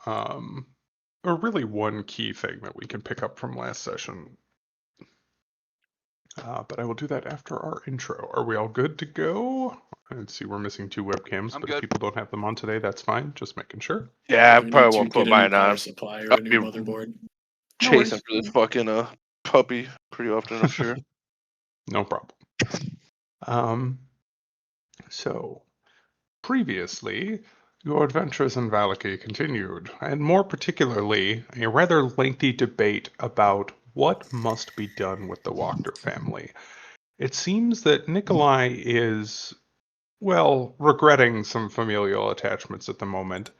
or really one key thing that we can pick up from last session. But I will do that after our intro. Are we all good to go? Let's see, we're missing 2 webcams, I'm but good. if people don't have them on today, that's fine. Just making sure. Yeah, I Do we probably need to won't get put a new mine power on. supply or I'll a new be motherboard? No chasing worries. for this fucking puppy pretty often, I'm sure. No problem. So, previously, your adventures in Valaki continued, and more particularly, a rather lengthy debate about what must be done with the Wachter family. It seems that Nikolai is, well, regretting some familial attachments at the moment,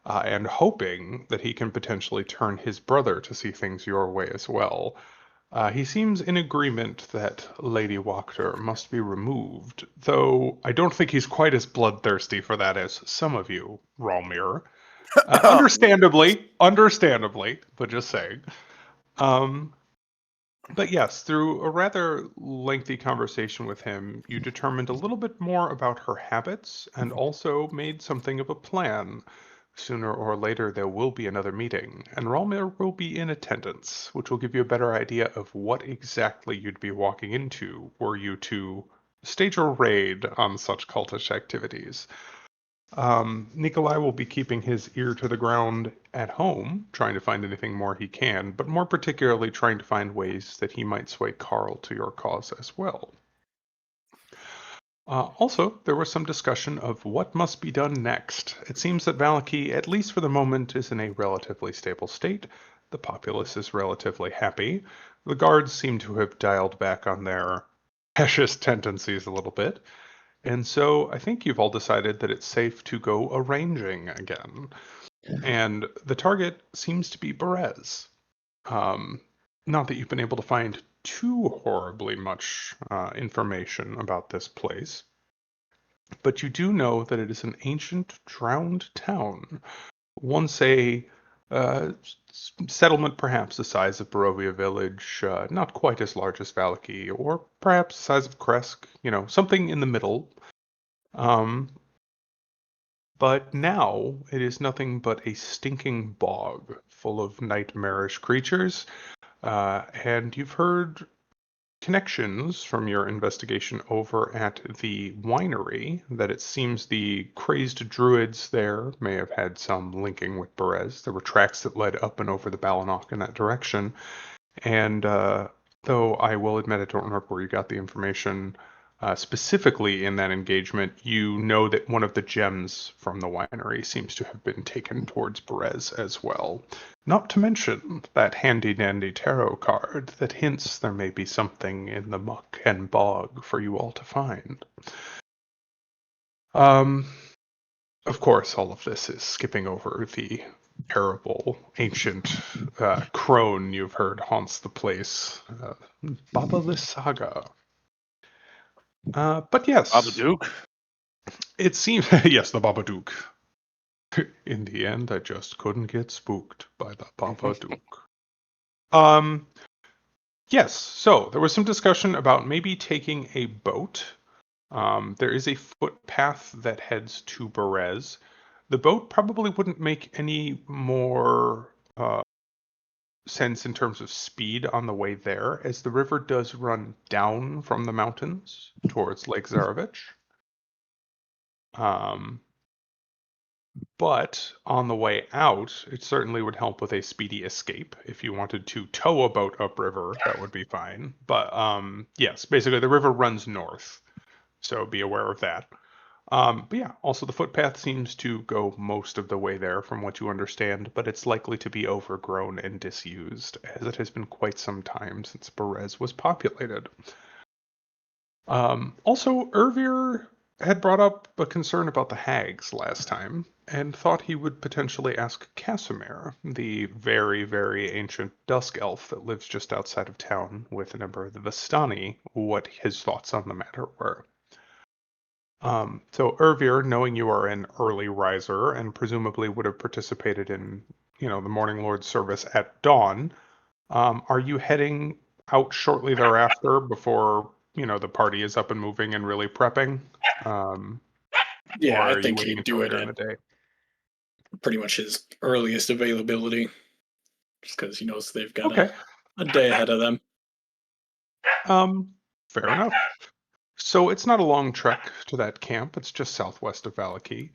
and hoping that he can potentially turn his brother to see things your way as well. He seems in agreement that Lady Wachter must be removed, though I don't think he's quite as bloodthirsty for that as some of you, Ralmir. Understandably, but just saying. But yes, through a rather lengthy conversation with him, you determined a little bit more about her habits and also made something of a plan. Sooner or later, there will be another meeting, and Ralmir will be in attendance, which will give you a better idea of what exactly you'd be walking into were you to stage a raid on such cultish activities. Nikolai will be keeping his ear to the ground at home, trying to find anything more he can, but more particularly trying to find ways that he might sway Carl to your cause as well. Also, there was some discussion of what must be done next. It seems that Valaki, at least for the moment, is in a relatively stable state. The populace is relatively happy. The guards seem to have dialed back on their fascist tendencies a little bit. And so I think you've all decided that it's safe to go arranging again. And the target seems to be Berez. Not that you've been able to find too horribly much information about this place, but you do know that it is an ancient, drowned town. Once a settlement perhaps the size of Barovia Village, not quite as large as Valaki, or perhaps the size of Kresk, something in the middle. But now it is nothing but a stinking bog full of nightmarish creatures, and you've heard connections from your investigation over at the winery that it seems the crazed druids there may have had some linking with Berez. There were tracks that led up and over the Balanok in that direction, and though I will admit I don't remember where you got the information specifically in that engagement, you know that one of the gems from the winery seems to have been taken towards Berez as well. Not to mention that handy-dandy tarot card that hints there may be something in the muck and bog for you all to find. Of course, all of this is skipping over the terrible ancient crone you've heard haunts the place, Baba Lysaga. But yes, Babadook? it seems yes, the Babadook. In the end, I just couldn't get spooked by the Babadook. Yes, so there was some discussion about maybe taking a boat. There is a footpath that heads to Berez. The boat probably wouldn't make any more sense in terms of speed on the way there, as the river does run down from the mountains towards Lake Zarovich. But on the way out, it certainly would help with a speedy escape. If you wanted to tow a boat upriver, that would be fine. But yes, basically the river runs north, so be aware of that. But yeah, also the footpath seems to go most of the way there from what you understand, but it's likely to be overgrown and disused, as it has been quite some time since Berez was populated. Also, Ervir had brought up a concern about the hags last time, and thought he would potentially ask Casimir, the very, very ancient dusk elf that lives just outside of town with a member of the Vistani, what his thoughts on the matter were. So Ervir, knowing you are an early riser and presumably would have participated in, the Morning Lord service at dawn, are you heading out shortly thereafter before, the party is up and moving and really prepping? Yeah, Or I are you think waiting he'd do until it later in the day? pretty much his earliest availability, just because he knows they've got Okay. a day ahead of them. Um, Fair enough. So it's not a long trek to that camp. It's just southwest of Valaki.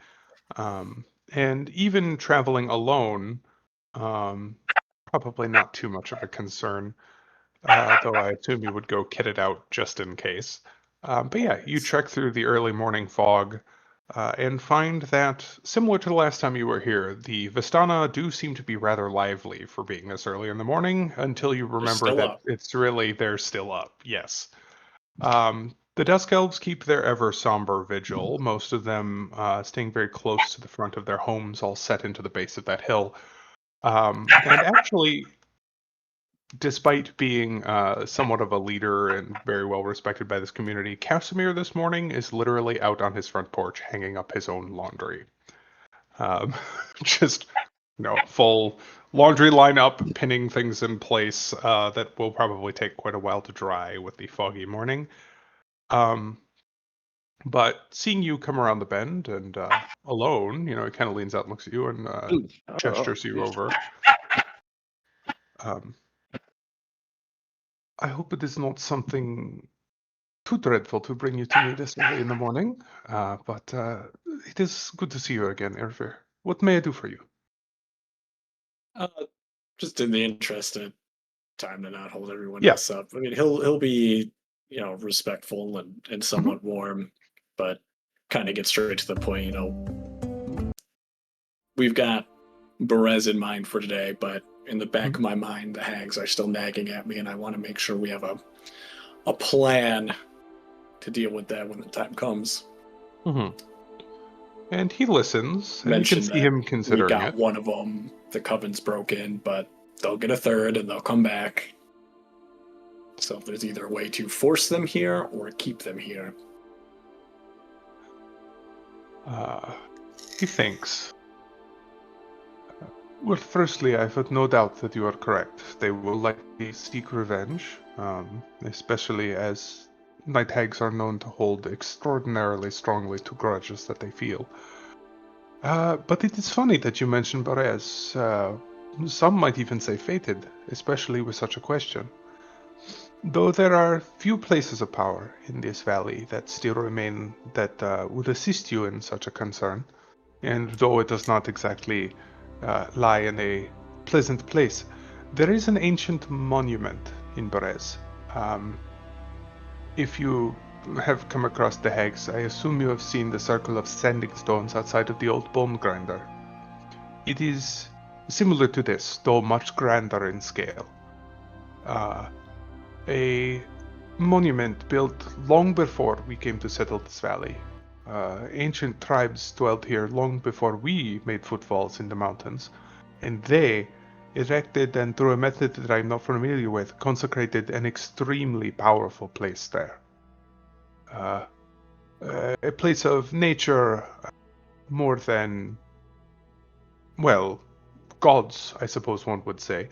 And even traveling alone, um, probably not too much of a concern, though I assume you would go kit it out just in case. But yeah, you Always. trek through the early morning fog and find that, similar to the last time you were here, the Vistana do seem to be rather lively for being this early in the morning until you They're remember still that up. it's really they're still up. Yes. The Dusk Elves keep their ever somber vigil, most of them staying very close to the front of their homes, all set into the base of that hill. And actually, despite being somewhat of a leader and very well respected by this community, Casimir this morning is literally out on his front porch hanging up his own laundry. Um, just, full laundry lineup, pinning things in place that will probably take quite a while to dry with the foggy morning. Um, But seeing you come around the bend and alone, he kind of leans out and looks at you and Oh, gestures you geez. over. Um, I hope it is not something too dreadful to bring you to me this early in the morning, but it is good to see you again, Ervir. What may I do for you? Uh, just in the interest of time to not hold everyone Yeah. else up. I mean, he'll be respectful and Hmm. somewhat warm, but kind of get straight to the point. We've got Berez in mind for today, but in the back Hmm. of my mind, the hags are still nagging at me, and I want to make sure we have a plan to deal with that when the time comes. Hmm. And he listens, and you can Mention see that him we considering got it. one of them, the coven's broken, but they'll get a third and they'll come back. So if there's either a way to force them here or keep them here. He thinks. Well, firstly, I have no doubt that you are correct. They will likely seek revenge, especially as night hags are known to hold extraordinarily strongly to grudges that they feel. But it is funny that you mentioned Barez. Some might even say fated, especially with such a question. Though there are few places of power in this valley that still remain that would assist you in such a concern. And though it does not exactly lie in a pleasant place, there is an ancient monument in Berez. Um, if you have come across the hags, I assume you have seen the circle of sanding stones outside of the old bone grinder. It is similar to this, though much grander in scale. Uh, a monument built long before we came to settle this valley. Ancient tribes dwelt here long before we made footfalls in the mountains, and they erected and through a method that I'm not familiar with, consecrated an extremely powerful place there. Uh, a place of nature more than, well, gods, I suppose one would say.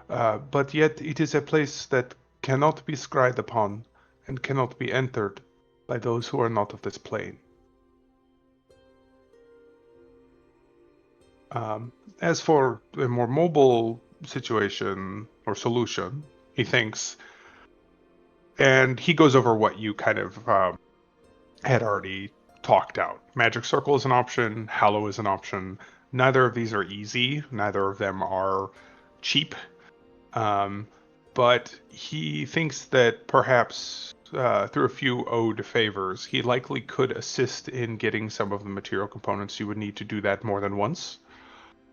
But yet it is a place that cannot be scryed upon and cannot be entered by those who are not of this plane. As for a more mobile situation or solution, he thinks, and he goes over what you kind of had already talked out. Magic Circle is an option, Hallow is an option. Neither of these are easy, neither of them are cheap. Um, but he thinks that perhaps through a few owed favors, he likely could assist in getting some of the material components you would need to do that more than once.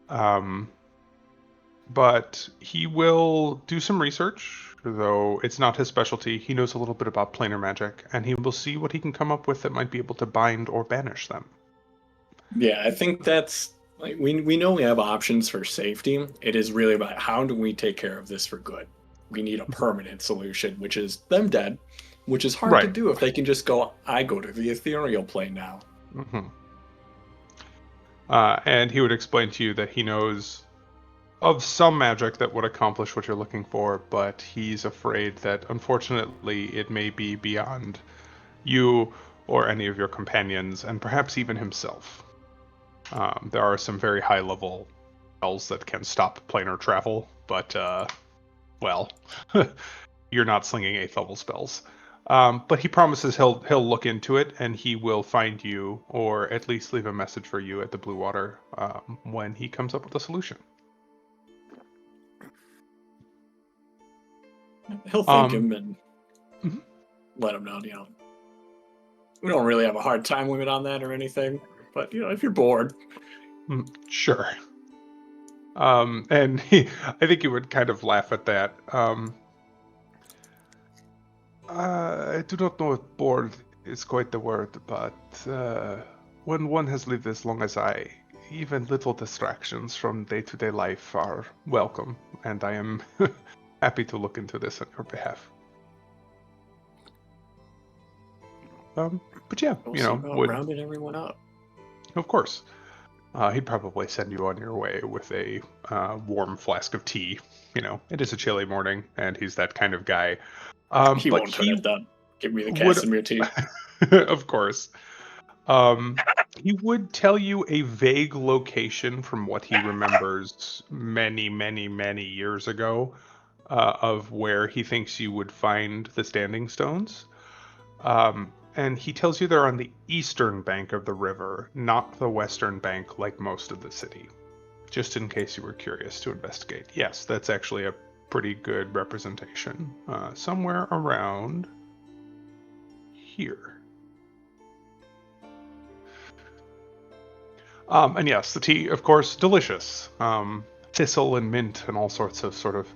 Um, but he will do some research, though it's not his specialty. He knows a little bit about planar magic, and he will see what he can come up with that might be able to bind or banish them. Yeah, I think that's like we know we have options for safety. It is really about how do we take care of this for good. We need a permanent solution, which is them dead, which is hard to Right. do if they can just go, I go to the ethereal plane now. Hmm. And he would explain to you that he knows of some magic that would accomplish what you're looking for, but he's afraid that unfortunately it may be beyond you or any of your companions, and perhaps even himself. There are some very high-level spells that can stop planar travel, but, well, you're not slinging 8th level spells. But he promises he'll look into it, and he will find you, or at least leave a message for you at the Blue Water when he comes up with a solution. He'll thank him and let him know, we don't really have a hard time limit on that or anything, but, if you're bored. Sure. And I think he would kind of laugh at that. I do not know if bored is quite the word, but when one has lived as long as I, even little distractions from day-to-day life are welcome, and I am happy to look into this on your behalf. But yeah, would rounded everyone up. Of course. He'd probably send you on your way with a warm flask of tea. It is a chilly morning, and he's that kind of guy. He but won't turn it down. Give me the would, Casimir tea. Of course. He would tell you a vague location from what he remembers many, many, many years ago of where he thinks you would find the Standing Stones. And he tells you they're on the eastern bank of the river, not the western bank like most of the city. Just in case you were curious to investigate. Yes, that's actually a pretty good representation. Somewhere around here. And yes, the tea, of course, delicious. Thistle and mint and all sorts of sort of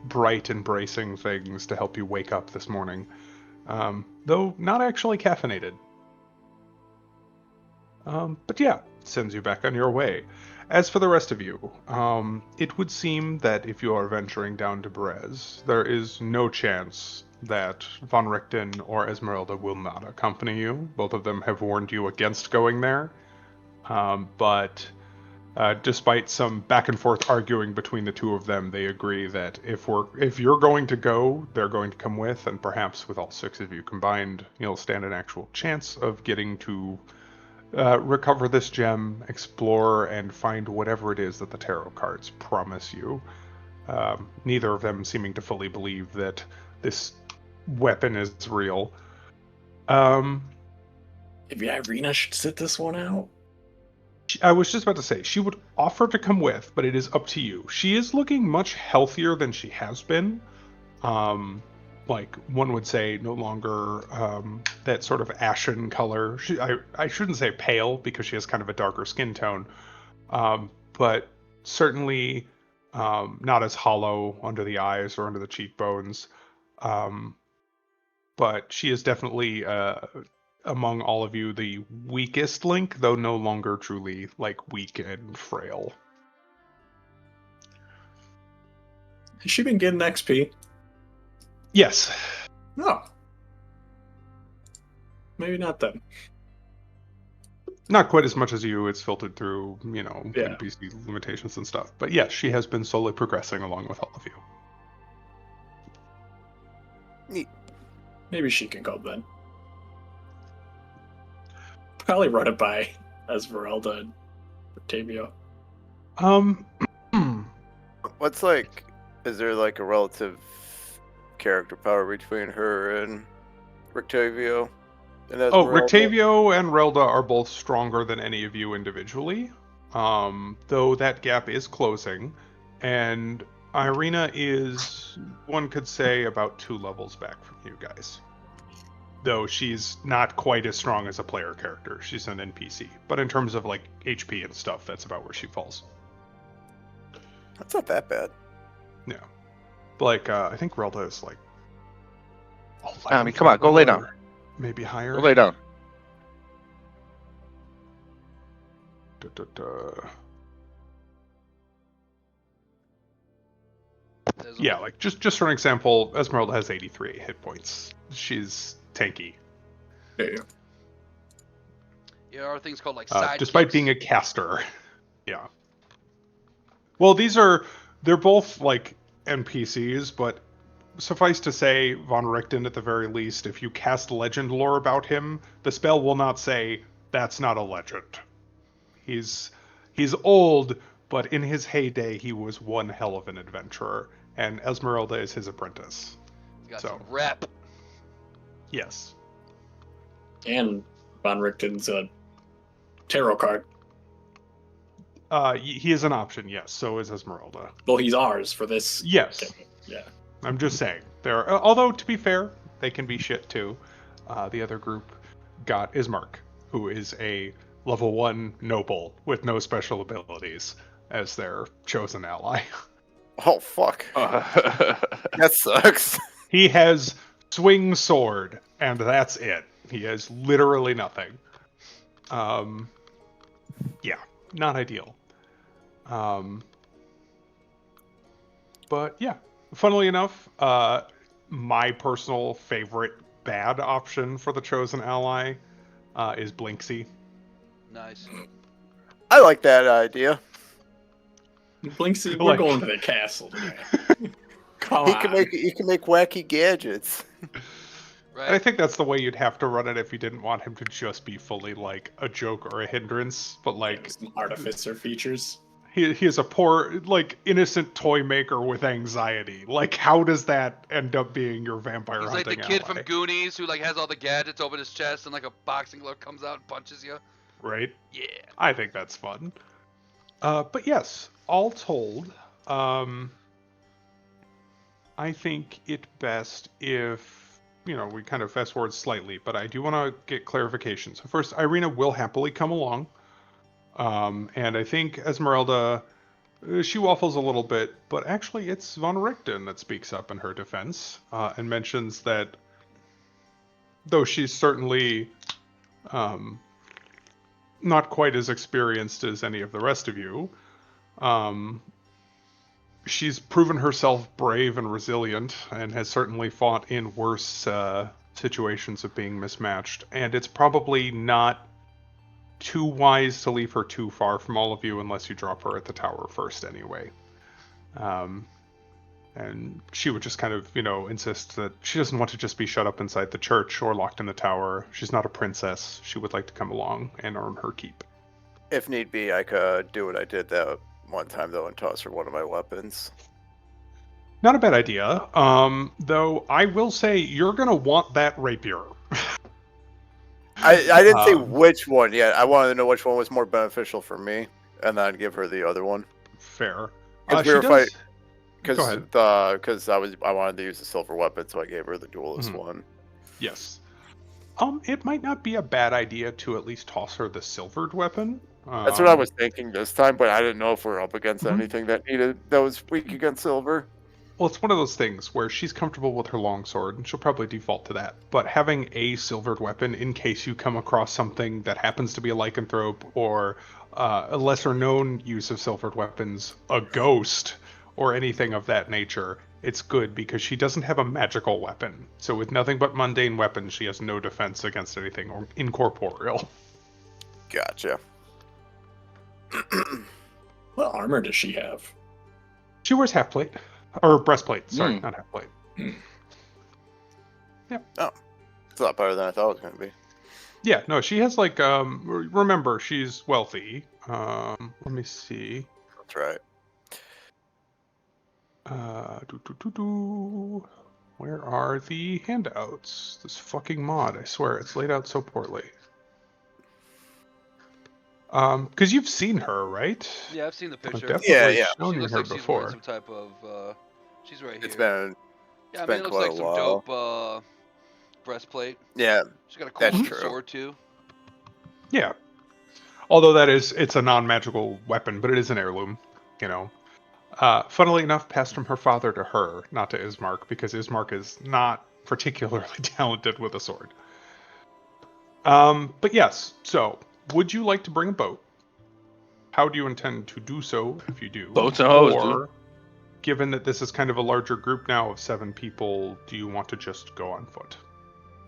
bright and bracing things to help you wake up this morning. Though not actually caffeinated. But yeah, sends you back on your way. As for the rest of you, it would seem that if you are venturing down to Brez, there is no chance that Von Richten or Esmeralda will not accompany you. Both of them have warned you against going there. But despite some back and forth arguing between the two of them, they agree that if you're going to go, they're going to come with, and perhaps with all 6 of you combined, you'll stand an actual chance of getting to recover this gem, explore, and find whatever it is that the tarot cards promise you. Neither of them seeming to fully believe that this weapon is real. Maybe Irina should sit this one out. I was just about to say, she would offer to come with, but it is up to you. She is looking much healthier than she has been. Like one would say, no longer that sort of ashen color. I shouldn't say pale, because she has kind of a darker skin tone. But certainly not as hollow under the eyes or under the cheekbones. But she is definitely among all of you the weakest link, though no longer truly like weak and frail. Has she been getting XP? Yes. No. Maybe not then. Not quite as much as you. It's filtered through, Yeah. NPC limitations and stuff. But yes, she has been slowly progressing along with all of you. Neat. Maybe she can go then. Probably run it by Esmeralda and Octavio. What's is there a relative character power between her and Rictavio? Rictavio and Relda are both stronger than any of you individually. Though that gap is closing. And Irina is, one could say, about 2 levels back from you guys. Though she's not quite as strong as a player character. She's an NPC. But in terms of HP and stuff, that's about where she falls. That's not that bad. Yeah. I think Relda is Come on, go lay down. Maybe higher. Go lay down. Yeah, just for an example, Esmeralda has 83 hit points. She's tanky. Yeah. There are things called side despite kicks. being a caster. Yeah. Well, they're both NPCs, but suffice to say, Von Richten at the very least, if you cast legend lore about him, the spell will not say, that's not a legend. He's He's old, but in his heyday, he was one hell of an adventurer, and Esmeralda is his apprentice. He's got So. some rep. Yes. And Von Richten's a tarot card. He is an option, yes. So is Esmeralda. Well, he's ours for this. Yes. campaign. Yeah. I'm just saying. Although, to be fair, they can be shit too. The other group got Ismark, who is a level 1 noble with no special abilities, as their chosen ally. Oh fuck. That sucks. He has swing sword, and that's it. He has literally nothing. Yeah, not ideal. But yeah, funnily enough, my personal favorite bad option for the chosen ally is Blinksy. Nice. I like that idea. Blinksy, we're Like- going to the castle today. Come He on. can make wacky gadgets. Right. And I think that's the way you'd have to run it if you didn't want him to just be fully like a joke or a hindrance, but like Some artificer features. he is a poor, like, innocent toy maker with anxiety. Like, how does that end up being your vampire He's like hunting the kid ally? from Goonies who like has all the gadgets over his chest and like a boxing glove comes out and punches you. Right? Yeah. I think that's fun. But yes, all told, I think it best if, we kind of fast forward slightly, but I do want to get clarification. So first, Irina will happily come along. And I think Esmeralda, she waffles a little bit, but actually it's Von Richten that speaks up in her defense, and mentions that though she's certainly not quite as experienced as any of the rest of you, she's proven herself brave and resilient and has certainly fought in worse situations of being mismatched. And it's probably not too wise to leave her too far from all of you unless you drop her at the tower first anyway. And she would just kind of, insist that she doesn't want to just be shut up inside the church or locked in the tower. She's not a princess. She would like to come along and earn her keep. If need be, I could do what I did that one time though and toss her one of my weapons. Not a bad idea. Though I will say you're gonna want that rapier. I didn't say Um, which one yet. I wanted to know which one was more beneficial for me, and then give her the other one. Fair. 'Cause we She were does. Because Go ahead. I wanted to use the silver weapon, so I gave her the duelist Mhm. one. Yes. It might not be a bad idea to at least toss her the silvered weapon. That's what I was thinking this time, but I didn't know if we're up against Mhm. anything that was weak against silver. Well, it's one of those things where she's comfortable with her longsword, and she'll probably default to that. But having a silvered weapon in case you come across something that happens to be a lycanthrope or a lesser-known use of silvered weapons, a ghost, or anything of that nature, it's good because she doesn't have a magical weapon. So with nothing but mundane weapons, she has no defense against anything or incorporeal. Gotcha. What armor does she have? She wears half plate or breastplate. Sorry, not half plate. It's a lot better than I thought it was going to be. Yeah, no, she has like remember, she's wealthy. Let me see. That's right. Where are the handouts? This fucking mod, I swear, it's laid out so poorly. Because you've seen her, right? Yeah, I've seen the I've picture. definitely Yeah. shown She you looks her like she's wearing before. some type of. She's right here. It's been Yeah, I been mean, it looks quite like a some while. dope breastplate. Yeah. She's got a That's cool true. sword too. Yeah. Although it's a non-magical weapon, but it is an heirloom, Funnily enough, passed from her father to her, not to Ismark, because Ismark is not particularly talented with a sword. But yes, so, would you like to bring a boat? How do you intend to do so, if you do? Boats and hoes, or, given that this is kind of a larger group now of 7 people, do you want to just go on foot?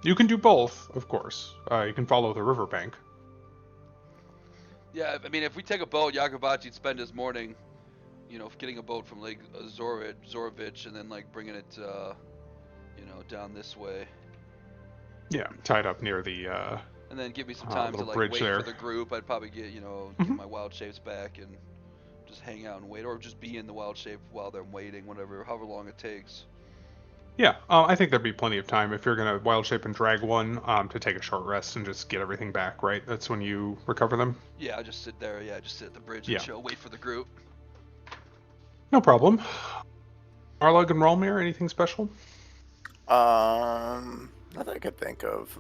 You can do both, of course. You can follow the riverbank. Yeah, I mean, if we take a boat, Yakovachi'd spend his morning, getting a boat from Lake Zorovich, and then like bringing it, down this way. Yeah, tied up near the And then give me some time to little like bridge wait there. for the group. I'd probably get get my wild shapes back and just hang out and wait, or just be in the wild shape while they're waiting, however long it takes. Yeah, I think there'd be plenty of time if you're gonna wild shape and drag one to take a short rest and just get everything back. Right, that's when you recover them. Yeah, I just sit there. Yeah, just sit at the bridge Yeah. and chill, wait for the group. No problem. Arlog and Ralmir, anything special? Nothing I could think of.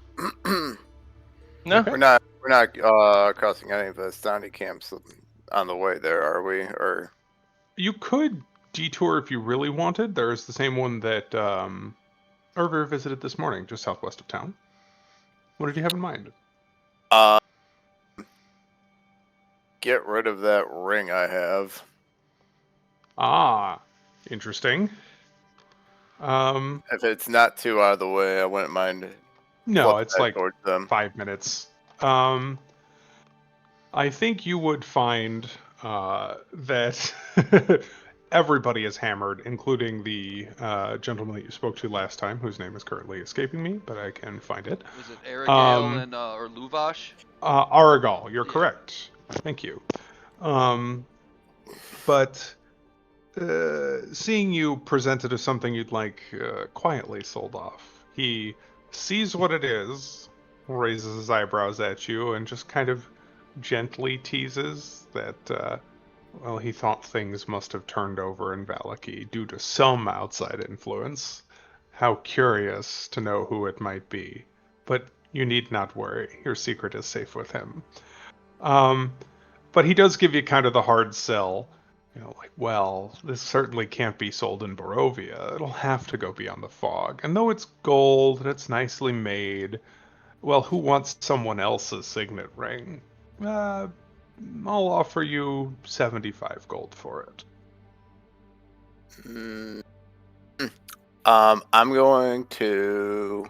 No. Okay. We're not crossing any of the Stani camps on the way there, are we? Or You could detour if you really wanted. There's the same one that Irvir visited this morning, just southwest of town. What did you have in mind? get rid of that ring I have. Ah, interesting. If it's not too out of the way, I wouldn't mind. No, flipping it's that like towards them. 5 minutes. I think you would find that everybody is hammered, including the gentleman that you spoke to last time, whose name is currently escaping me, but I can find it. Was it Aragale Um, or Luvash? Aragal, you're Yeah. correct. Thank you. But seeing you presented as something you'd like quietly sold off, he sees what it is, raises his eyebrows at you, and just kind of gently teases that, well, he thought things must have turned over in Valaki due to some outside influence. How curious to know who it might be. But you need not worry, your secret is safe with him. But he does give you kind of the hard sell. Like, well, this certainly can't be sold in Barovia. It'll have to go beyond the fog. And though it's gold and it's nicely made, well, who wants someone else's signet ring? I'll offer you 75 gold for it. I'm going to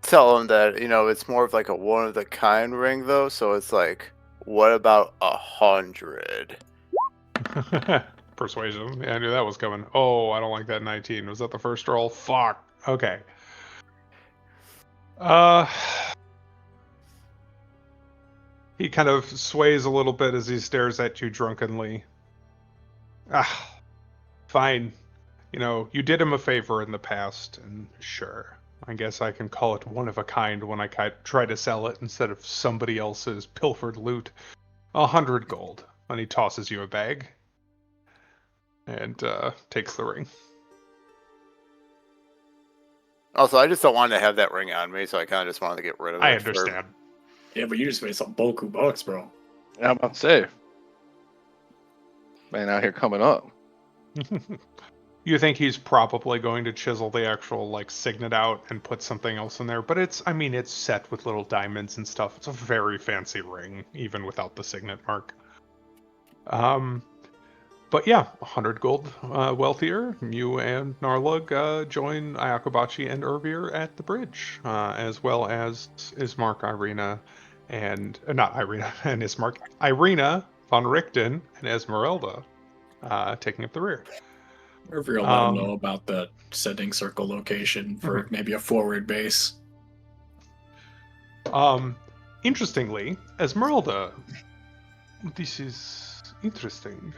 tell him that it's more of like a one of the kind ring though. So it's like, what about 100? Persuasion. Yeah, I knew that was coming. Oh, I don't like that 19. Was that the first roll? Fuck. Okay. He kind of sways a little bit as he stares at you drunkenly. Fine. You did him a favor in the past, and sure, I guess I can call it one of a kind when I try to sell it instead of somebody else's pilfered loot. 100 gold. And he tosses you a bag. And takes the ring. Also, I just don't want to have that ring on me, so I kind of just wanted to get rid of it. I understand. Yeah, but you just made some bulky bucks, bro. I'm about to say. Man out here coming up. You think he's probably going to chisel the actual signet out and put something else in there, but it's set with little diamonds and stuff. It's a very fancy ring, even without the signet mark. But yeah, 100 gold wealthier. You and Narlug join Ayakobachi and Irvir at the bridge, as well as Ismark, Irina, and not Irina and Ismark, Irina, Von Richten, and Esmeralda taking up the rear. Or if you'll let them know about the sending circle location for maybe a forward base. Interestingly, Esmeralda, this is interesting.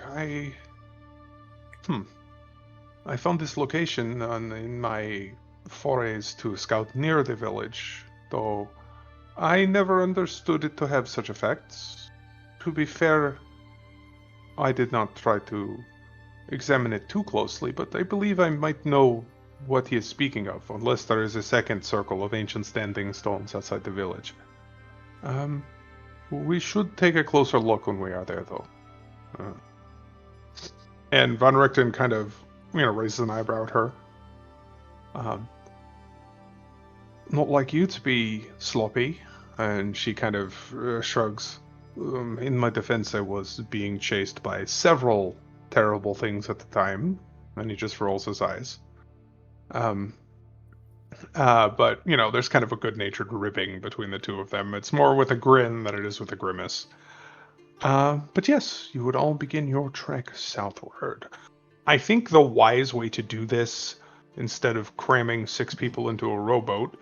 I found this location in my forays to scout near the village, though I never understood it to have such effects. To be fair, I did not try to examine it too closely, but I believe I might know what he is speaking of, unless there is a second circle of ancient standing stones outside the village. We should take a closer look when we are there, though. And Von Richten kind of, raises an eyebrow at her. Not like you to be sloppy. And she kind of shrugs. In my defense, I was being chased by several terrible things at the time. And he just rolls his eyes. But, there's kind of a good-natured ribbing between the two of them. It's more with a grin than it is with a grimace. But yes, you would all begin your trek southward. I think the wise way to do this, instead of cramming 6 people into a rowboat,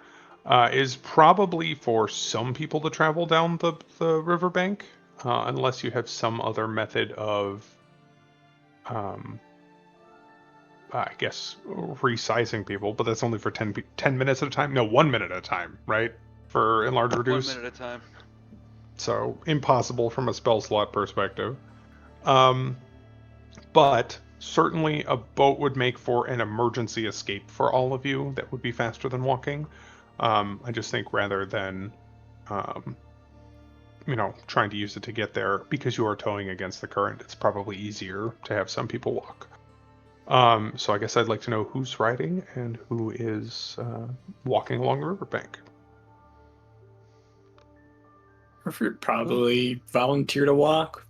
is probably for some people to travel down the riverbank, unless you have some other method of, um, I guess, resizing people, but that's only for 10 minutes at a time. No, 1 minute at a time, right? For enlarge 1 reduce. minute at a time. So impossible from a spell slot perspective. But certainly a boat would make for an emergency escape for all of you that would be faster than walking. I just think rather than, um, trying to use it to get there because you are towing against the current, it's probably easier to have some people walk. So I guess I'd like to know who's riding and who is walking along the riverbank. Herford probably volunteer to walk.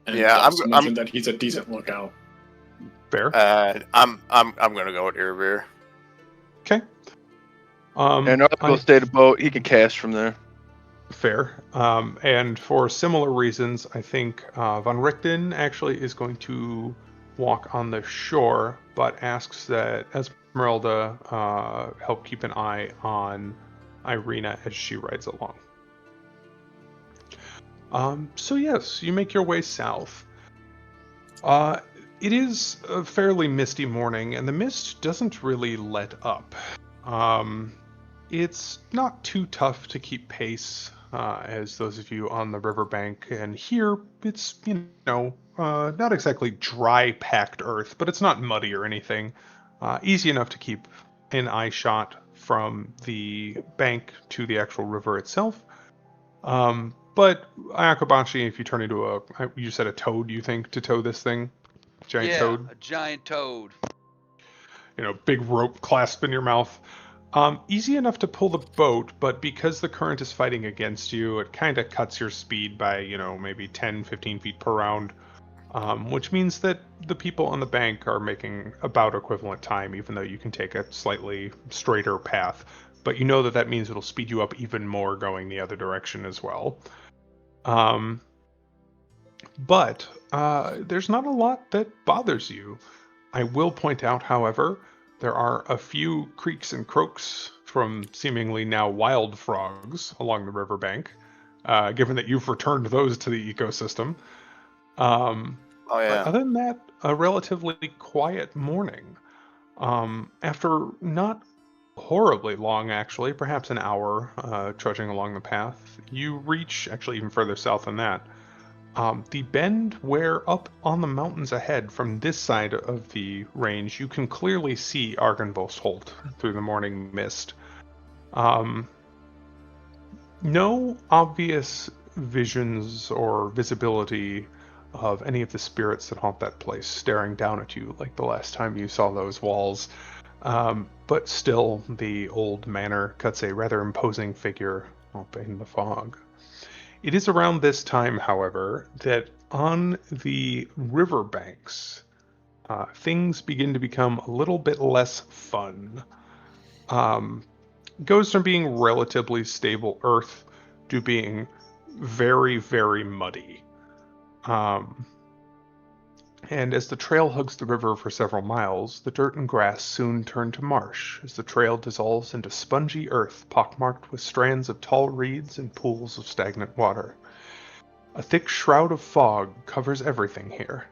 And Yeah, Dust mentioned that he's a decent lookout. Fair. I'm gonna go with Irvir. Okay. And I'll go stay the boat. He can cast from there. Fair. And for similar reasons, I think Von Richten actually is going to walk on the shore, but asks that Esmeralda help keep an eye on Irina as she rides along. So yes, you make your way south. It is a fairly misty morning, and the mist doesn't really let up. It's not too tough to keep pace, as those of you on the riverbank, and here it's, not exactly dry packed earth, but it's not muddy or anything. Easy enough to keep an eye shot from the bank to the actual river itself. But Akabashi, if you turn into you said a toad, you think, to tow this thing? Giant toad? A giant toad. Big rope clasped in your mouth. Easy enough to pull the boat, but because the current is fighting against you, it kind of cuts your speed by, maybe 10, 15 feet per round, which means that the people on the bank are making about equivalent time, even though you can take a slightly straighter path. But you know that means it'll speed you up even more going the other direction as well. But there's not a lot that bothers you. I will point out, however, there are a few creaks and croaks from seemingly now wild frogs along the riverbank, given that you've returned those to the ecosystem. Oh yeah. But other than that, a relatively quiet morning. After not horribly long, actually, perhaps an hour trudging along the path, you reach, actually even further south than that, the bend where up on the mountains ahead from this side of the range, you can clearly see Argynvostholt through the morning mist. No obvious visions or visibility of any of the spirits that haunt that place staring down at you like the last time you saw those walls. But still, the old manor cuts a rather imposing figure up in the fog. It is around this time, however, that on the riverbanks, things begin to become a little bit less fun. Goes from being relatively stable earth to being very, very muddy. And as the trail hugs the river for several miles, the dirt and grass soon turn to marsh as the trail dissolves into spongy earth pockmarked with strands of tall reeds and pools of stagnant water. A thick shroud of fog covers everything here.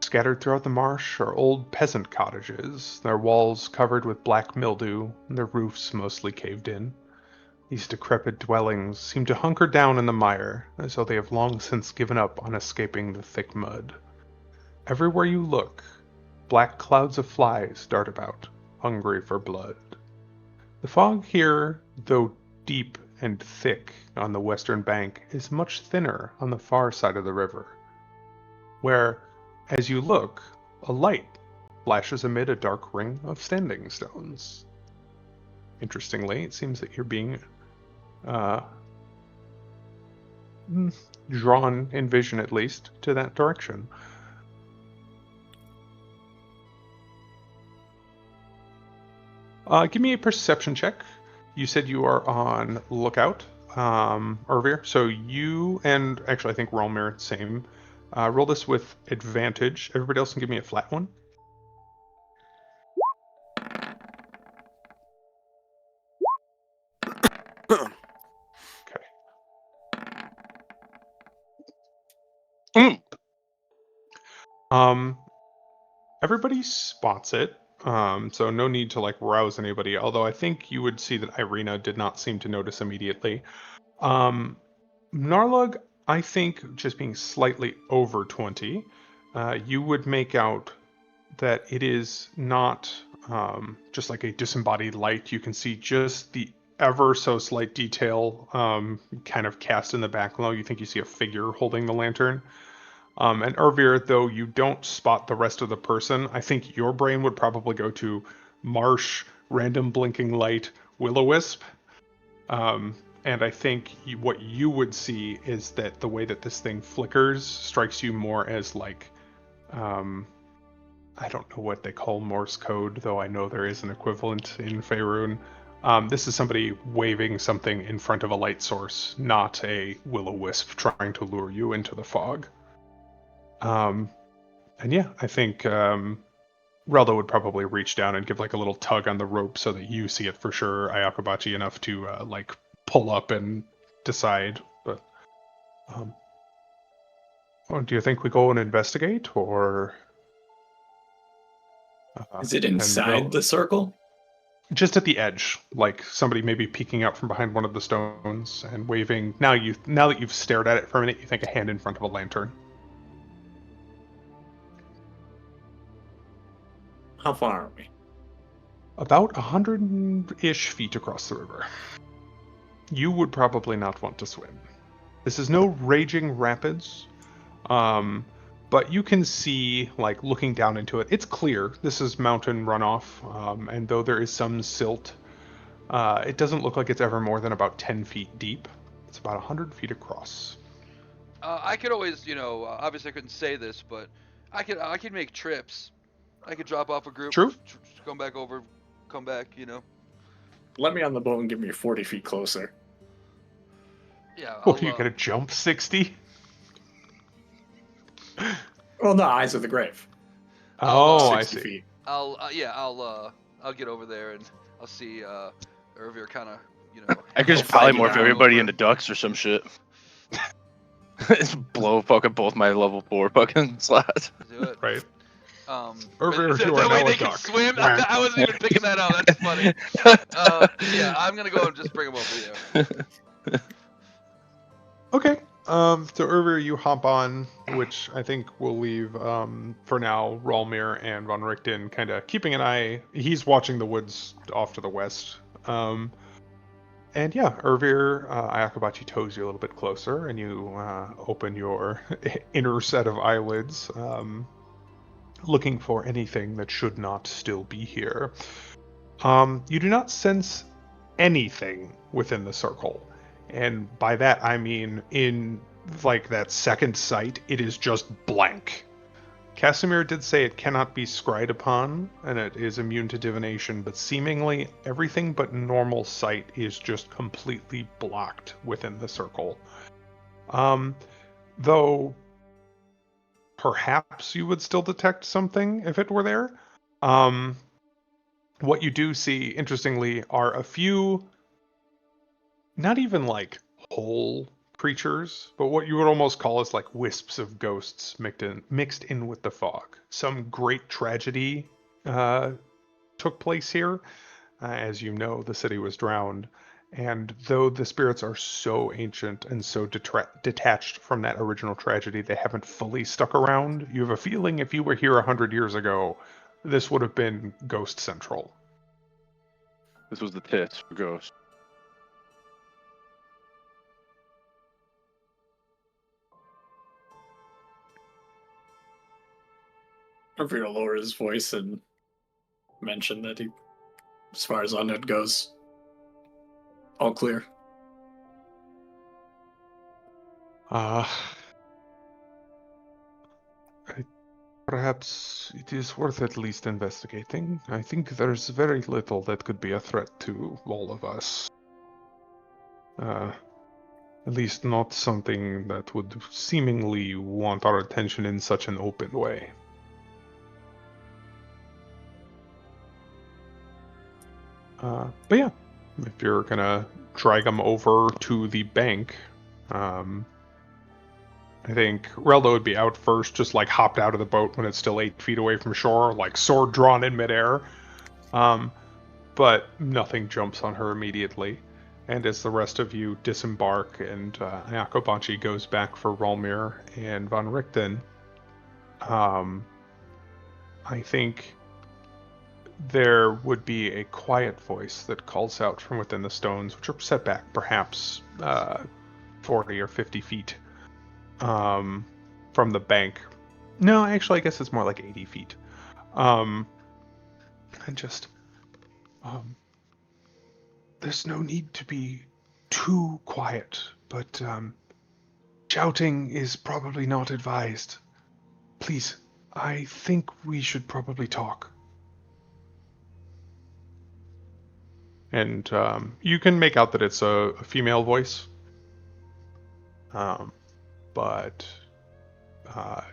Scattered throughout the marsh are old peasant cottages, their walls covered with black mildew and their roofs mostly caved in. These decrepit dwellings seem to hunker down in the mire, as though they have long since given up on escaping the thick mud. Everywhere you look, black clouds of flies dart about, hungry for blood. The fog here, though deep and thick on the western bank, is much thinner on the far side of the river, where, as you look, a light flashes amid a dark ring of standing stones. Interestingly, it seems that you're being drawn, in vision at least, to that direction. Give me a perception check. You said you are on lookout, Irvir. So you and actually I think Rolmir, same. Roll this with advantage. Everybody else can give me a flat one. Everybody spots it, so no need to like rouse anybody. Although I think you would see that Irina did not seem to notice immediately. Narlug, I think, just being slightly over 20, you would make out that it is not just like a disembodied light. You can see just the ever so slight detail kind of cast in the background. You think you see a figure holding the lantern. And Ervir, though you don't spot the rest of the person, I think your brain would probably go to marsh, random blinking light, will-o-wisp. And I think what you would see is that the way that this thing flickers strikes you more as like, I don't know what they call Morse code, though I know there is an equivalent in Faerun. This is somebody waving something in front of a light source, not a will-o-wisp trying to lure you into the fog. And yeah, I think Relda would probably reach down and give like a little tug on the rope so that you see it for sure, Ayakobachi, enough to like pull up and decide. But do you think we go and investigate, or Is it inside the circle? Just at the edge, like somebody maybe peeking out from behind one of the now waving. Now that you've stared at it for a minute, you think a hand in front of a lantern. How far are we? About 100-ish feet across the river. You would probably not want to swim. This is no raging rapids, but you can see, like, looking down into it, it's clear. This is mountain runoff, and though there is some silt, it doesn't look like it's ever more than about 10 feet deep. It's about 100 feet across. I could always, obviously I couldn't say this, but I could make trips. I could drop off a group. True. Come back over, come back, Let me on the boat and get me 40 feet closer. Yeah. You're gonna jump 60? Well, no, Eyes of the Grave. I see. Feet. I'll get over there and I'll see Ervir kind of, I could just polymorph everybody into ducks or some shit. Just blow fucking both my level 4 fucking slots. Do it. Right. Ervir, you are the way now they a can duck. swim. I wasn't even picking that out. That's funny. Yeah, I'm gonna go and just bring them over here. Okay. So Ervir, you hop on, which I think we'll leave for now. Ralmir and Von Richten kind of keeping an eye. He's watching the woods off to the west. And yeah, Ervir, Ayakobachi toes you a little bit closer, and you open your inner set of eyelids, looking for anything that should not still be here. You do not sense anything within the circle. And by that, I mean in like that second sight, it is just blank. Casimir did say it cannot be scryed upon, and it is immune to divination, but seemingly everything but normal sight is just completely blocked within the circle. Though perhaps you would still detect something if it were there. What you do see, interestingly, are a few, not even like whole creatures, but what you would almost call as like wisps of ghosts mixed in with the fog. Some great tragedy took place here. As you know, the city was drowned, and though the spirits are so ancient and so detached from that original tragedy, they haven't fully stuck around. You have a feeling if you were here 100 years ago, this would have been Ghost Central. This was the tits for ghosts. I'm free to lower his voice and mention that he, as far as undead goes, all clear. Perhaps it is worth at least investigating. I think there's very little that could be a threat to all of us. At least not something that would seemingly want our attention in such an open way. But yeah, if you're gonna drag them over to the bank, I think Reldo would be out first, just like hopped out of the boat when it's still 8 feet away from shore, like sword drawn in midair. But nothing jumps on her immediately. And as the rest of you disembark and Ayakobachi goes back for Rolmir and Von Richten, I think there would be a quiet voice that calls out from within the stones, which are set back perhaps 40 or 50 feet from the bank. No, actually, I guess it's more like 80 feet. And just, there's no need to be too quiet, but shouting is probably not advised. Please, I think we should probably talk. And you can make out that it's a female voice. But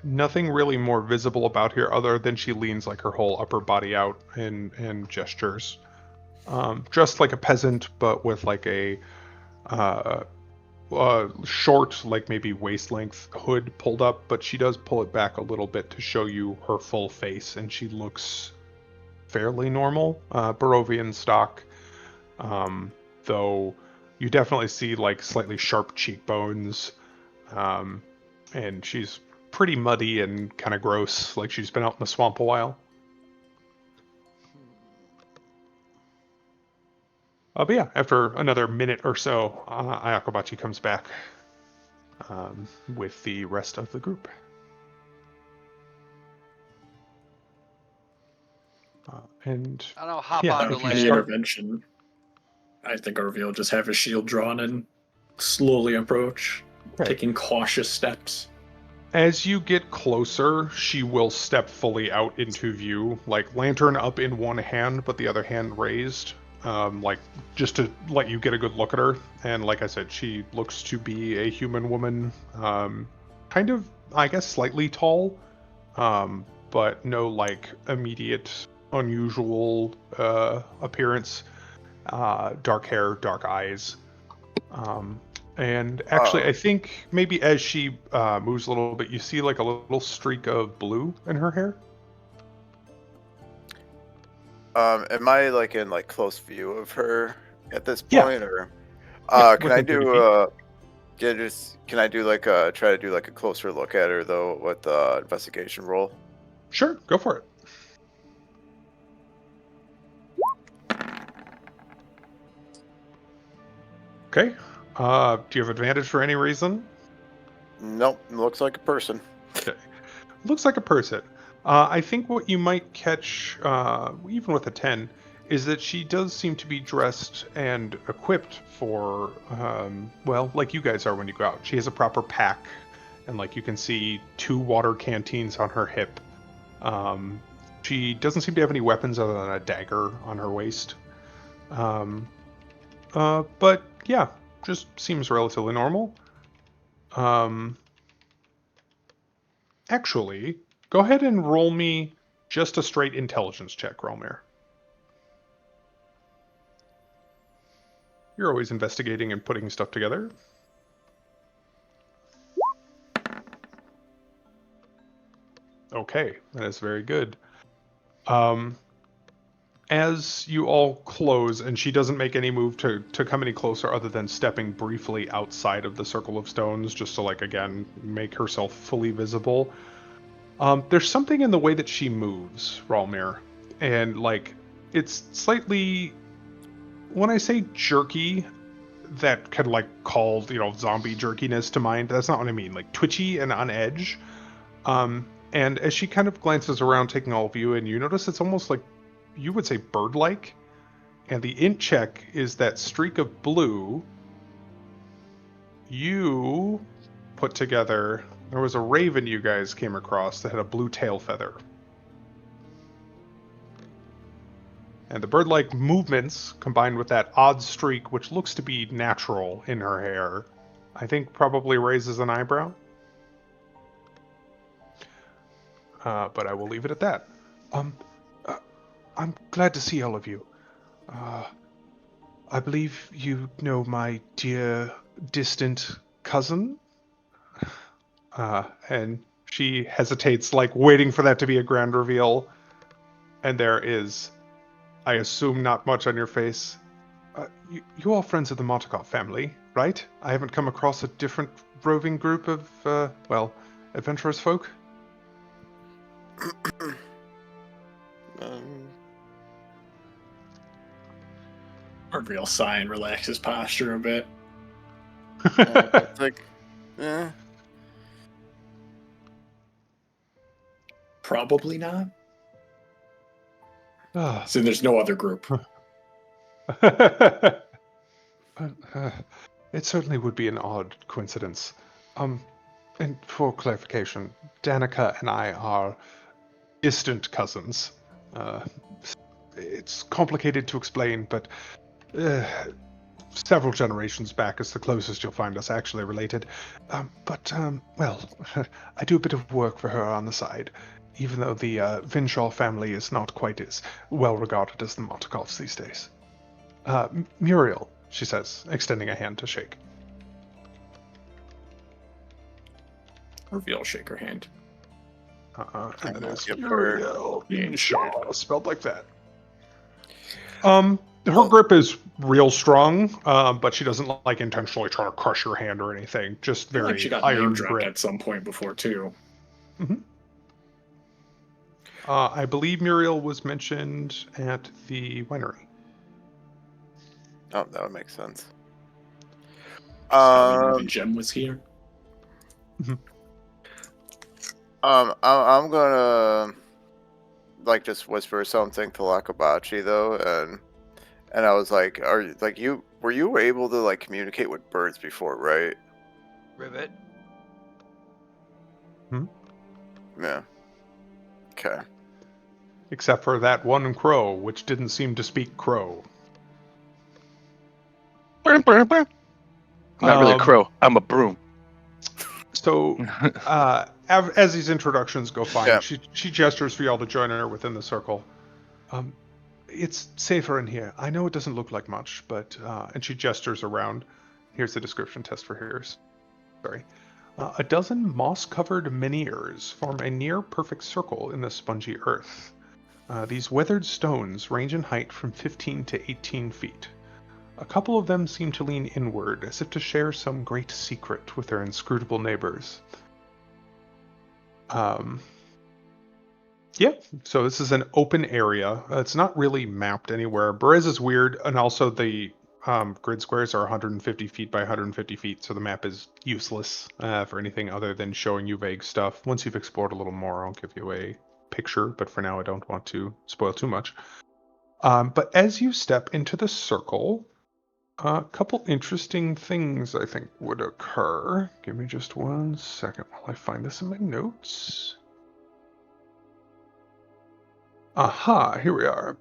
nothing really more visible about her other than she leans like her whole upper body out and gestures. Dressed like a peasant, but with like a short, like maybe waist length hood pulled up, but she does pull it back a little bit to show you her full face, and she looks fairly normal, Barovian stock, though you definitely see like slightly sharp cheekbones, and she's pretty muddy and kind of gross, like she's been out in the swamp a while. But yeah, after another minute or so, Ayakobachi comes back with the rest of the group. And I don't know, hop Yeah, on if the you Any land. start- intervention, I think Arvi will just have his shield drawn and slowly approach, Right. taking cautious steps. As you get closer, she will step fully out into view, like lantern up in one hand, but the other hand raised, like just to let you get a good look at her. And like I said, she looks to be a human woman, kind of, I guess, slightly tall, but no like immediate unusual appearance. Dark hair, dark eyes. And actually, I think maybe as she moves a little bit, you see like a little streak of blue in her hair. Am I like in like close view of her at this Yeah. point, or Yeah, can I within 30 do can I do like try to do like a closer look at her though with the investigation roll? Sure, go for it. Okay. Do you have advantage for any reason? Nope, looks like a person. Looks like a person. I think what you might catch, even with a 10, is that she does seem to be dressed and equipped for, well, like you guys are when you go out. She has a proper pack, and like you can see 2 water canteens on her hip. She doesn't seem to have any weapons other than a dagger on her waist. But yeah, just seems relatively normal. Actually, go ahead and roll me just a straight intelligence check, Rolmir. You're always investigating and putting stuff together. Okay, that is very good. As you all close, and she doesn't make any move to come any closer other than stepping briefly outside of the circle of stones, just to, like, again, make herself fully visible. There's something in the way that she moves, Rolmir, and, like, it's slightly, when I say jerky, that could, like, call, zombie jerkiness to mind. That's not what I mean. Like, twitchy and on edge. And as she kind of glances around, taking all of you, and you notice it's almost like, you would say bird-like, and the int check is that streak of blue. You put together, there was a raven you guys came across that had a blue tail feather. And the bird-like movements, combined with that odd streak, which looks to be natural in her hair, I think probably raises an eyebrow. But I will leave it at that. I'm glad to see all of you. I believe you know my dear, distant cousin? And she hesitates, like waiting for that to be a grand reveal. And there is, I assume, not much on your face. You all friends of the Montaukov family, right? I haven't come across a different roving group of, adventurous folk. Real sigh and relax his posture a bit. It's like, eh. Probably not. Ah. So there's no other group. It certainly would be an odd coincidence. And for clarification, Danica and I are distant cousins. It's complicated to explain, but several generations back is the closest you'll find us actually related. Well, I do a bit of work for her on the side, even though the Vinshaw family is not quite as well regarded as the Montakovs these days. Muriel, she says, extending a hand to shake. Reveal, shake her hand. And that is Give her- Muriel Vinshaw, spelled like that. Her grip is real strong, but she doesn't like intentionally try to crush your hand or anything. Just I feel very like she got iron name dropped grip. at some point before too. I believe Muriel was mentioned at the winery. Oh, that would make sense. Even Jem was here. I'm gonna like just whisper something to Lakabachi though, and I was like, were you able to like communicate with birds before, right? Rivet. Yeah. Okay. Except for that one crow, which didn't seem to speak crow. Not really a crow. I'm a broom. So, as these introductions go fine, Yeah. she gestures for y'all to join her within the circle. It's safer in here. I know it doesn't look like much, but and she gestures around. Here's the description test for hers. Sorry. A dozen moss-covered menhirs form a near-perfect circle in the spongy earth. These weathered stones range in height from 15 to 18 feet. A couple of them seem to lean inward, as if to share some great secret with their inscrutable neighbors. Yeah, so this is an open area. It's not really mapped anywhere. Berez is weird, and also the grid squares are 150 feet by 150 feet, so the map is useless for anything other than showing you vague stuff. Once you've explored a little more, I'll give you a picture, but for now I don't want to spoil too much. But as you step into the circle, a couple interesting things I think would occur. Give me just 1 second while I find this in my notes. Aha, here we are.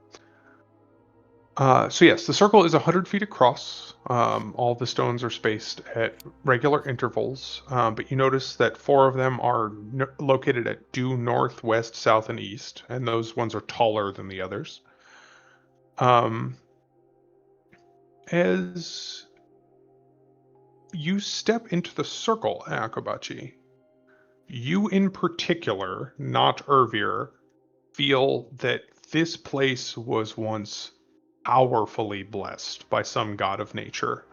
So yes, the circle is 100 feet across. All the stones are spaced at regular intervals, but you notice that 4 of them are located at due north, west, south, and east, and those ones are taller than the others. As you step into the circle, Akabachi, you in particular, not Ervir, feel that this place was once powerfully blessed by some god of nature.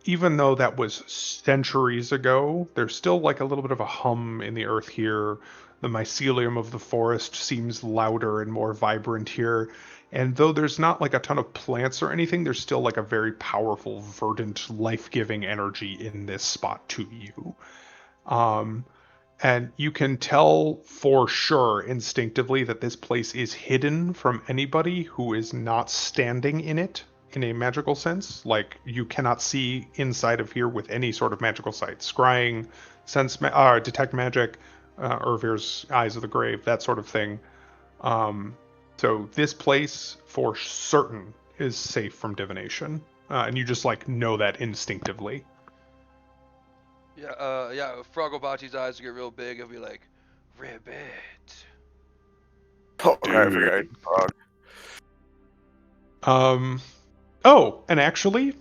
Even though that was centuries ago, there's still like a little bit of a hum in the earth here. The mycelium of the forest seems louder and more vibrant here. And though there's not like a ton of plants or anything, there's still like a very powerful, verdant, life-giving energy in this spot to you. And you can tell for sure instinctively that this place is hidden from anybody who is not standing in it in a magical sense. Like, you cannot see inside of here with any sort of magical sight. Scrying, detect magic, Ervir's Eyes of the Grave, that sort of thing. So this place, for certain, is safe from divination. And you just, like, know that instinctively. Yeah, if Frogglebotty's eyes get real big, he'll be like, Ribbit. Oh, I forgot. Frog. Oh, and actually,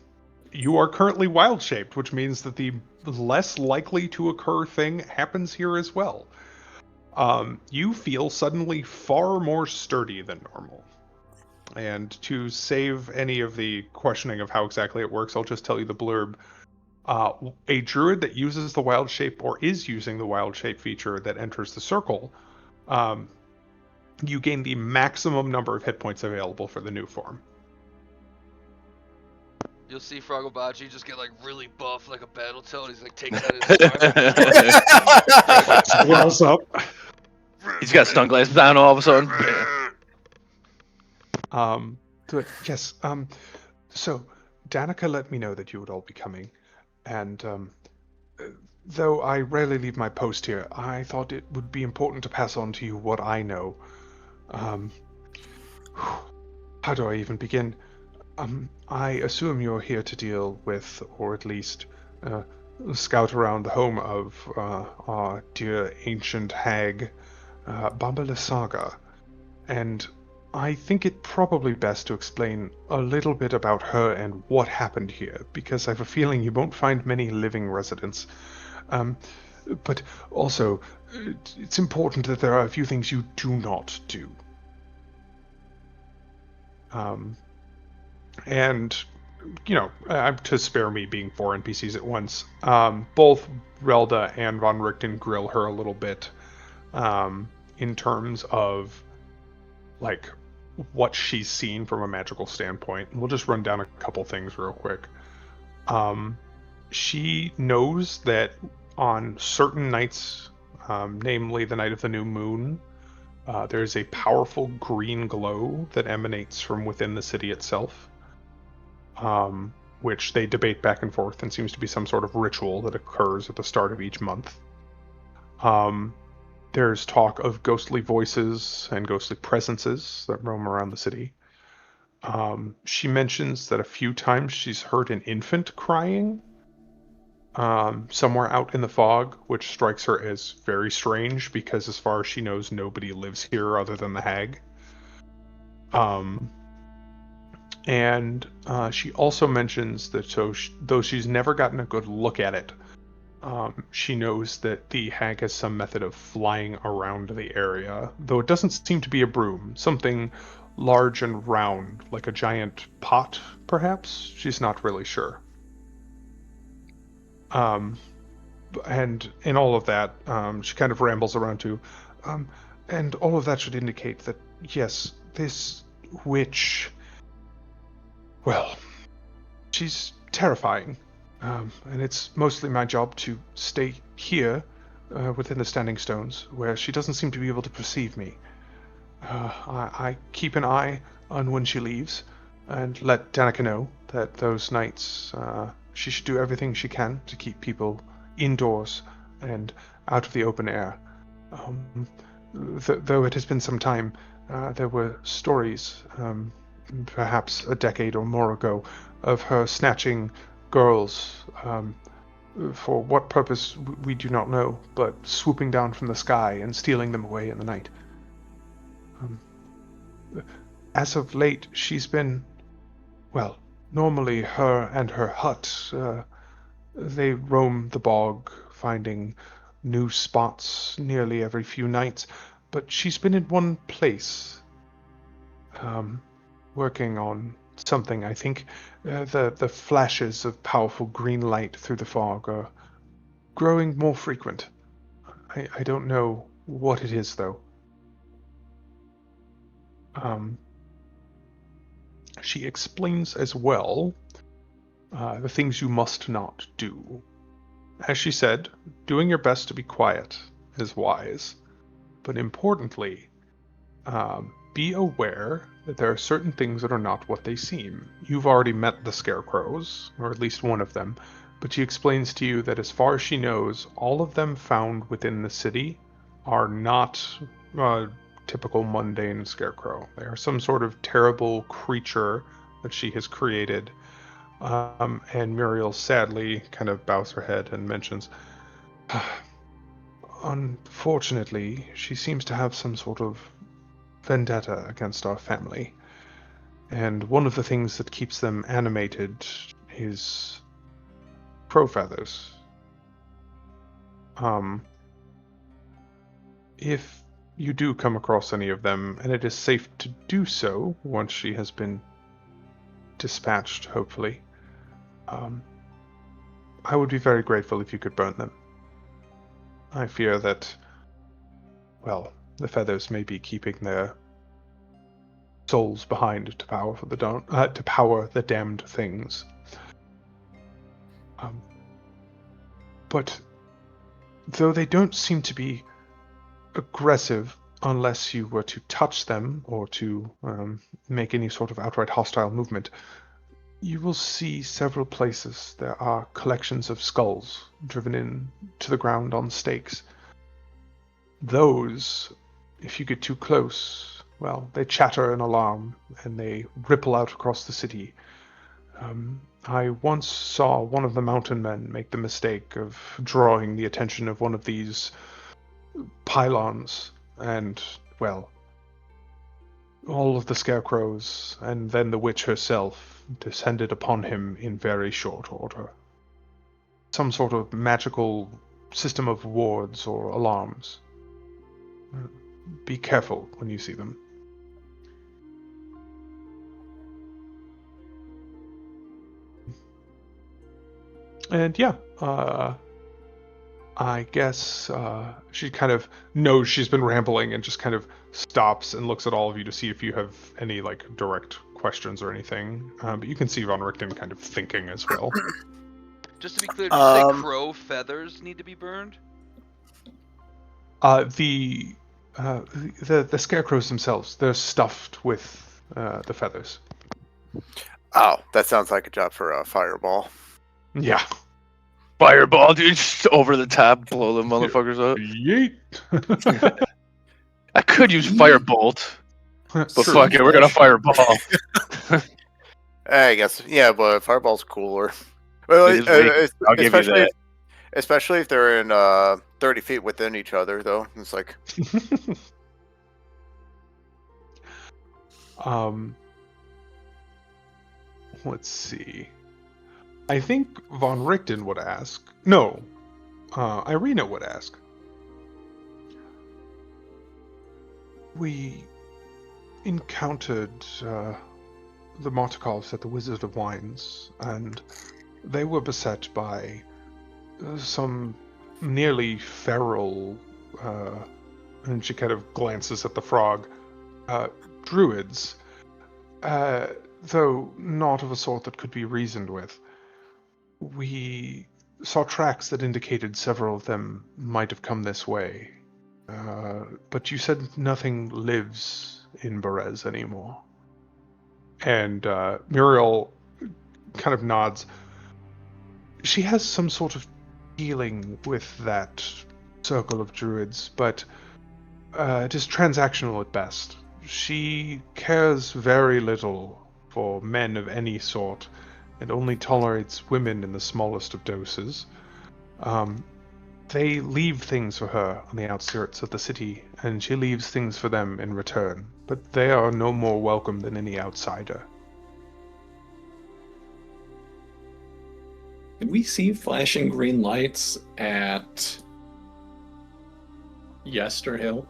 you are currently wild-shaped, which means that the less likely to occur thing happens here as well. You feel suddenly far more sturdy than normal. And to save any of the questioning of how exactly it works, I'll just tell you the blurb. A druid that uses the wild shape or is using the wild shape feature that enters the circle, you gain the maximum number of hit points available for the new form. You'll see Frogobachi just get like really buff like a battle toad. He's like takes out his sword. Swells up. He's got stun glasses down all of a sudden. Yes. So Danica let me know that you would all be coming, and though I rarely leave my post here, I thought it would be important to pass on to you what I know. How do I even begin? I assume you're here to deal with, or at least scout around the home of our dear ancient hag, Baba Lysaga. And I think it probably best to explain a little bit about her and what happened here, because I have a feeling you won't find many living residents. But also, it's important that there are a few things you do not do. And, you know, to spare me being 4 NPCs at once, both Relda and Von Richten grill her a little bit in terms of, like, what she's seen from a magical standpoint. We'll just run down a couple things real quick. She knows that on certain nights, namely the night of the new moon, there's a powerful green glow that emanates from within the city itself, which they debate back and forth and seems to be some sort of ritual that occurs at the start of each month. There's talk of ghostly voices and ghostly presences that roam around the city. She mentions that a few times she's heard an infant crying somewhere out in the fog, which strikes her as very strange because as far as she knows, nobody lives here other than the hag. And she also mentions that though she's never gotten a good look at it, she knows that the hag has some method of flying around the area, though it doesn't seem to be a broom, something large and round, like a giant pot, perhaps? She's not really sure. And in all of that, she kind of rambles around too. And all of that should indicate that, yes, this witch, well, she's terrifying. And it's mostly my job to stay here within the Standing Stones, where she doesn't seem to be able to perceive me. I keep an eye on when she leaves, and let Danica know that those nights she should do everything she can to keep people indoors and out of the open air. Though it has been some time, there were stories, perhaps a decade or more ago, of her snatching girls, for what purpose we do not know, but swooping down from the sky and stealing them away in the night. As of late, she's been, well, normally her and her hut, they roam the bog, finding new spots nearly every few nights, but she's been in one place, working on something. I think the flashes of powerful green light through the fog are growing more frequent. I don't know what it is, though. She explains as well the things you must not do. As she said, doing your best to be quiet is wise, but importantly, be aware that there are certain things that are not what they seem. You've already met the scarecrows, or at least one of them, but she explains to you that as far as she knows, all of them found within the city are not typical mundane scarecrow. They are some sort of terrible creature that she has created. And Muriel sadly kind of bows her head and mentions, unfortunately, she seems to have some sort of vendetta against our family. And one of the things that keeps them animated his crow feathers. If you do come across any of them, and it is safe to do so once she has been dispatched, hopefully, I would be very grateful if you could burn them. I fear that, well, the feathers may be keeping their souls behind to power for to power the damned things. But though they don't seem to be aggressive unless you were to touch them or to make any sort of outright hostile movement, you will see several places there are collections of skulls driven in to the ground on stakes. Those, if you get too close, well, they chatter an alarm and they ripple out across the city. I once saw one of the mountain men make the mistake of drawing the attention of one of these pylons, and, well, all of the scarecrows, and then the witch herself, descended upon him in very short order. Some sort of magical system of wards or alarms. Be careful when you see them. And yeah, I guess she kind of knows she's been rambling and just kind of stops and looks at all of you to see if you have any like direct questions or anything. But you can see Von Richten kind of thinking as well. Just to be clear, did you say crow feathers need to be burned? The scarecrows themselves, they're stuffed with the feathers. Oh, that sounds like a job for a fireball. Yeah. Fireball, dude, just over the top, blow the motherfuckers up. Yeet. I could use firebolt, but fuck it, we're gonna fireball. I guess, yeah, but fireball's cooler. Well, I'll give you that. Especially if they're in 30 feet within each other, though. It's like... Let's see. I think Von Richten would ask. No, Irina would ask. We encountered the Martikovs at the Wizard of Wines, and they were beset by some nearly feral, and she kind of glances at the frog, druids, though not of a sort that could be reasoned with. We saw tracks that indicated several of them might have come this way, but you said nothing lives in Berez anymore. And Muriel kind of nods. She has some sort of dealing with that circle of druids, but it is transactional at best. She cares very little for men of any sort, and only tolerates women in the smallest of doses. They leave things for her on the outskirts of the city, and she leaves things for them in return, but they are no more welcome than any outsider. Did we see flashing green lights at Yester Hill?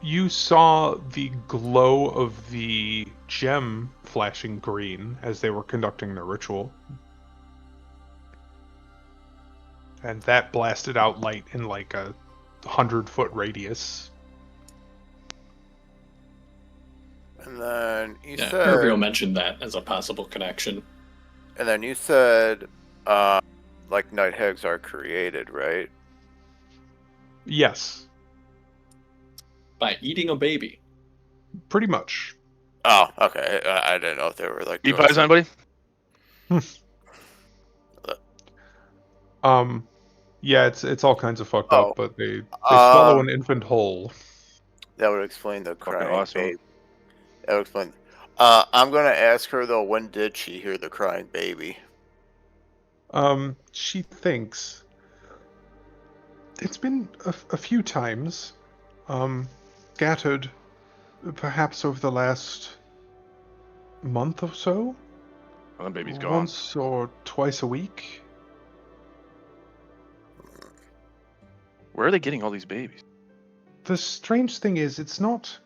You saw the glow of the gem flashing green as they were conducting their ritual. And that blasted out light in like a 100-foot radius. And then you said... Irvio mentioned that as a possible connection. And then you said, like, night hags are created, right? Yes. By eating a baby. Pretty much. Oh, okay. I didn't know if they were like... Eat pies, anybody? Yeah, it's all kinds of fucked up, but they swallow an infant whole. That would explain the crying awesome. baby. That would explain... I'm gonna ask her, though, when did she hear the crying baby? She thinks... It's been a few times. Scattered, perhaps over the last month or so. Oh, that baby's gone. Once or twice a week. Where are they getting all these babies? The strange thing is, it's not...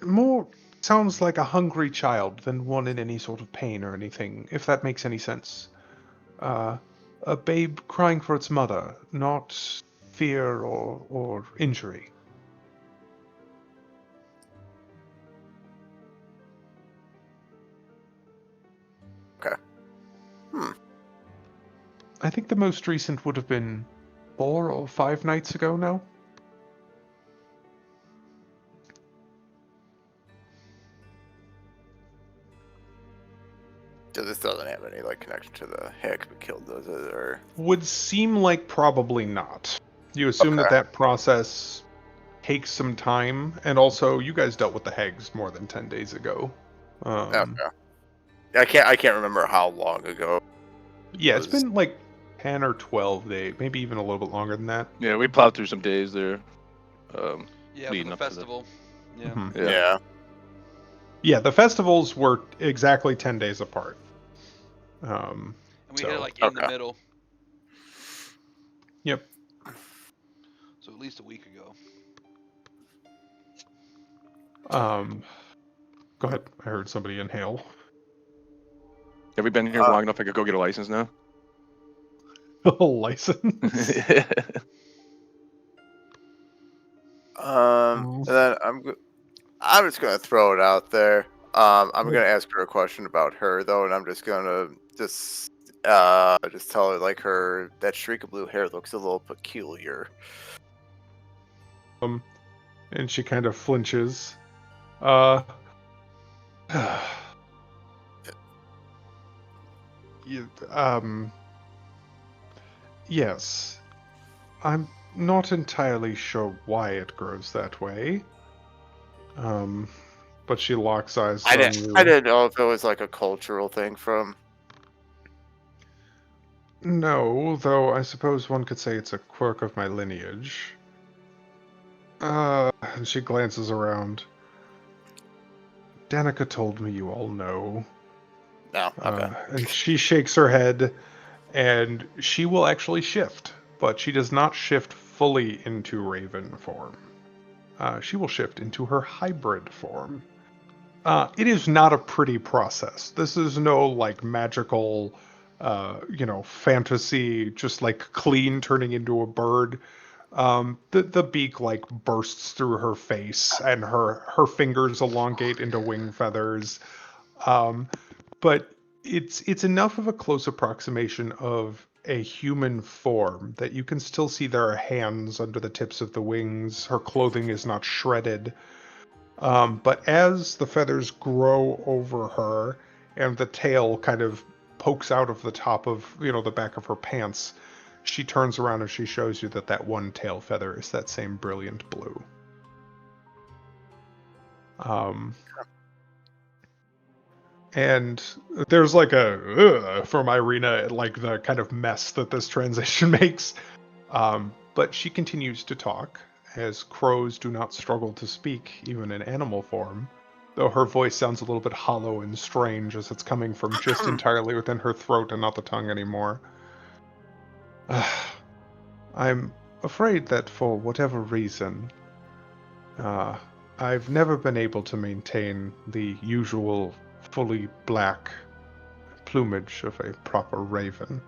More sounds like a hungry child than one in any sort of pain or anything, if that makes any sense. A babe crying for its mother, not fear or injury. Okay. I think the most recent would have been 4 or 5 nights ago now. So this doesn't have any like connection to the heck we killed, does it? Or Would seem like probably not. You assume Okay. that process takes some time, and also you guys dealt with the hags more than 10 days ago. okay. I can't remember how long ago. Yeah, it's was- been like 10 or 12 days, maybe even a little bit longer than that. Yeah, we plowed through some days there. Yeah, for Leading the up to the- festival. Yeah. Mhm. Yeah. Yeah. Yeah, the festivals were exactly 10 days apart. And we hit it So, like in the Okay. middle, yep. so at least a week ago. Go ahead. I heard somebody inhale. Have we been here long enough I could go get a license now? License. And then I'm just gonna throw it out there. I'm gonna ask her a question about her though, and I'm just gonna just tell her like that streak of blue hair looks a little peculiar. And she kind of flinches. Uh, you, yes. I'm not entirely sure why it grows that way. But she locks eyes I on didn't you. I didn't know if it was like a cultural thing from. No, though I suppose one could say it's a quirk of my lineage. And she glances around. Danica told me you all know. No. Okay. And she shakes her head, and she will actually shift, but she does not shift fully into Raven form. She will shift into her hybrid form. It is not a pretty process. This is no like magical, fantasy, just like clean turning into a bird. The beak like bursts through her face, and her fingers elongate into wing feathers. But it's enough of a close approximation of a human form that you can still see there are hands under the tips of the wings. Her clothing is not shredded. But as the feathers grow over her and the tail kind of pokes out of the top of, the back of her pants, she turns around and she shows you that one tail feather is that same brilliant blue. And there's like a from Irina, like the kind of mess that this transition makes. But she continues to talk, as crows do not struggle to speak, even in animal form, though her voice sounds a little bit hollow and strange as it's coming from just entirely within her throat and not the tongue anymore. I'm afraid that for whatever reason, I've never been able to maintain the usual fully black plumage of a proper raven.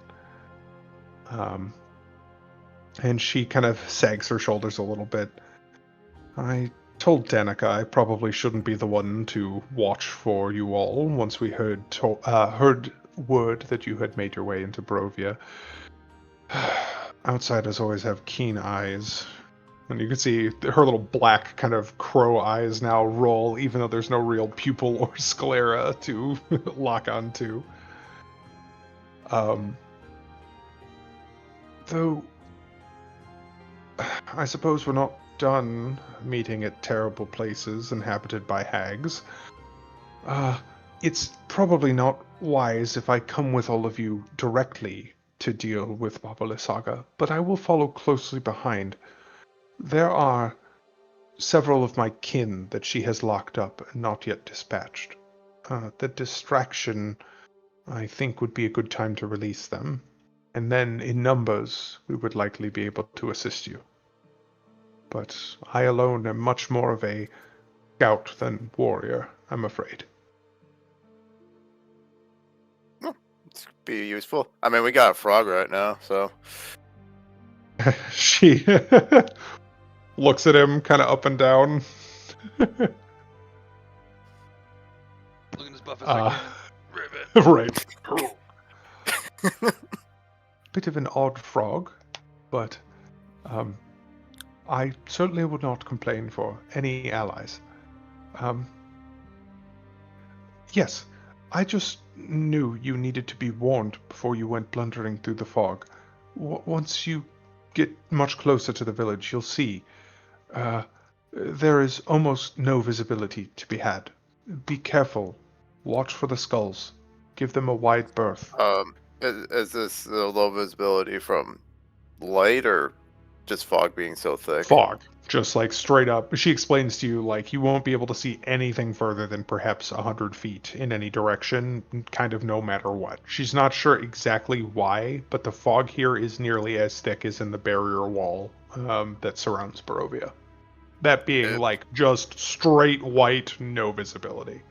And she kind of sags her shoulders a little bit. I told Danica I probably shouldn't be the one to watch for you all once we heard word that you had made your way into Brovia. Outsiders always have keen eyes. And you can see her little black kind of crow eyes now roll, even though there's no real pupil or sclera to lock onto. Though, I suppose we're not done meeting at terrible places inhabited by hags. It's probably not wise if I come with all of you directly to deal with Babala Saga, but I will follow closely behind. There are several of my kin that she has locked up and not yet dispatched. The distraction, I think, would be a good time to release them. And then, in numbers, we would likely be able to assist you. But I alone am much more of a scout than warrior, I'm afraid. It's be useful. I mean, we got a frog right now, so. She looks at him kind of up and down. Looking as buff as I can. Ribbit. Right. Bit of an odd frog, but I certainly would not complain for any allies. Yes, I just knew you needed to be warned before you went blundering through the fog. Once you get much closer to the village, you'll see there is almost no visibility to be had. Be careful. Watch for the skulls. Give them a wide berth. Is this the low visibility from light or just fog being so thick? Fog. Just like straight up. She explains to you, like, you won't be able to see anything further than perhaps 100 feet in any direction, kind of no matter what. She's not sure exactly why, but the fog here is nearly as thick as in the barrier wall that surrounds Barovia. That being, like, just straight white, no visibility.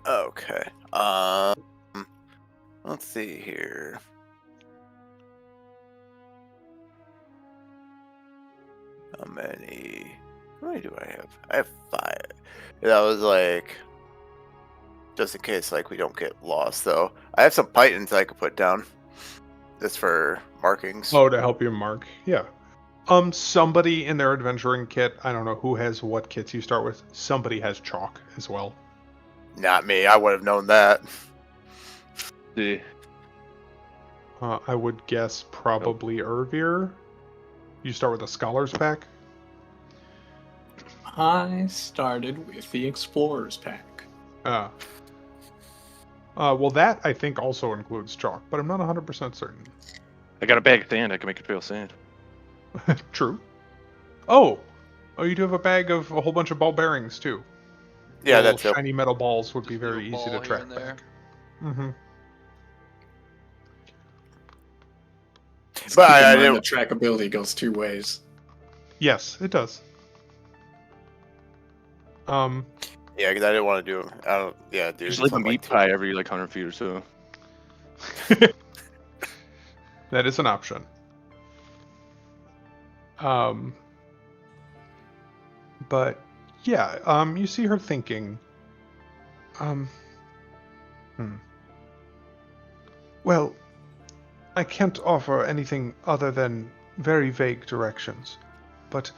Okay. Let's see here. How many do I have? I have 5. That was like, just in case, like, we don't get lost, though. I have some pythons I could put down. Just for markings. Oh, to help you mark. Yeah. Somebody in their adventuring kit, I don't know who has what kits you start with, somebody has chalk as well. Not me. I would have known that. Yeah. I would guess probably Ervir. You start with a scholar's pack? I started with the Explorer's Pack. Well, that I think also includes chalk, but I'm not 100% certain. I got a bag of sand. I can make it trail sand. True. Oh, you do have a bag of a whole bunch of ball bearings too. Yeah, Little that's it. shiny metal balls would be Just very little easy to ball here track and there. back. Mm-hmm. Just But keep in I mind didn't. the trackability goes 2 ways. Yes, it does. Yeah, because I didn't want to do. I don't. Yeah, dude. Just leave a something meat like pie every like 100 feet or so. That is an option. But yeah, you see her thinking. Well, I can't offer anything other than very vague directions, but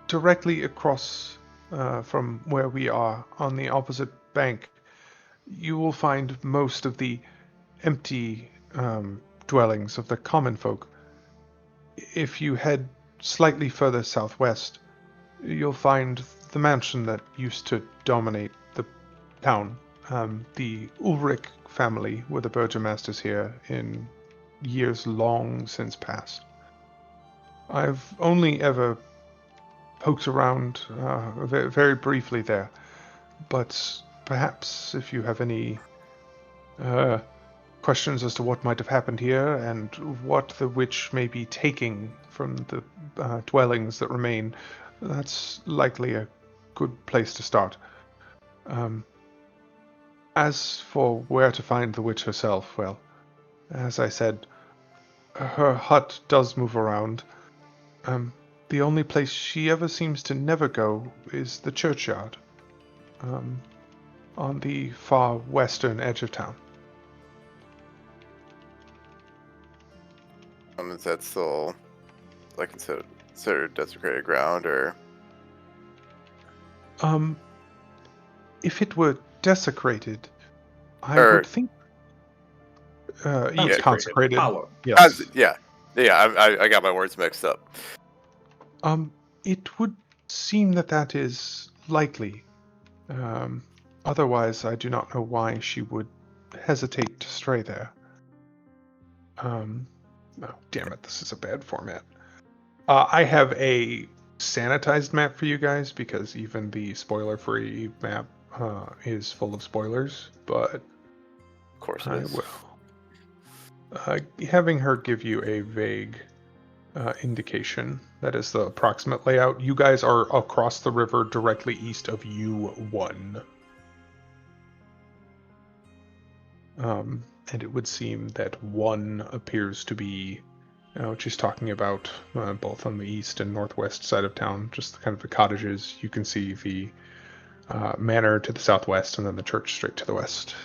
directly across from where we are on the opposite bank, you will find most of the empty dwellings of the common folk. If you head slightly further southwest, you'll find the mansion that used to dominate the town. The Ulrich family were the burgomasters here in years long since past. I've only ever poked around very briefly there, but perhaps if you have any questions as to what might have happened here and what the witch may be taking from the dwellings that remain, that's likely a good place to start. As for where to find the witch herself, well, as I said, her hut does move around. The only place she ever seems to never go is the churchyard, on the far western edge of town. Is that still like considered desecrated ground, or? If it were desecrated, I Or- would think. Consecrated. Hallowed. Yes. Yeah. I got my words mixed up. It would seem that is likely. Otherwise, I do not know why she would hesitate to stray there. Oh, damn it, this is a bad format. I have a sanitized map for you guys because even the spoiler-free map is full of spoilers, but Of course it I is. will. Having her give you a vague indication. That is the approximate layout. You guys are across the river directly east of U1. And it would seem that 1 appears to be, what she's talking about, both on the east and northwest side of town, just kind of the cottages. You can see the manor to the southwest and then the church straight to the west.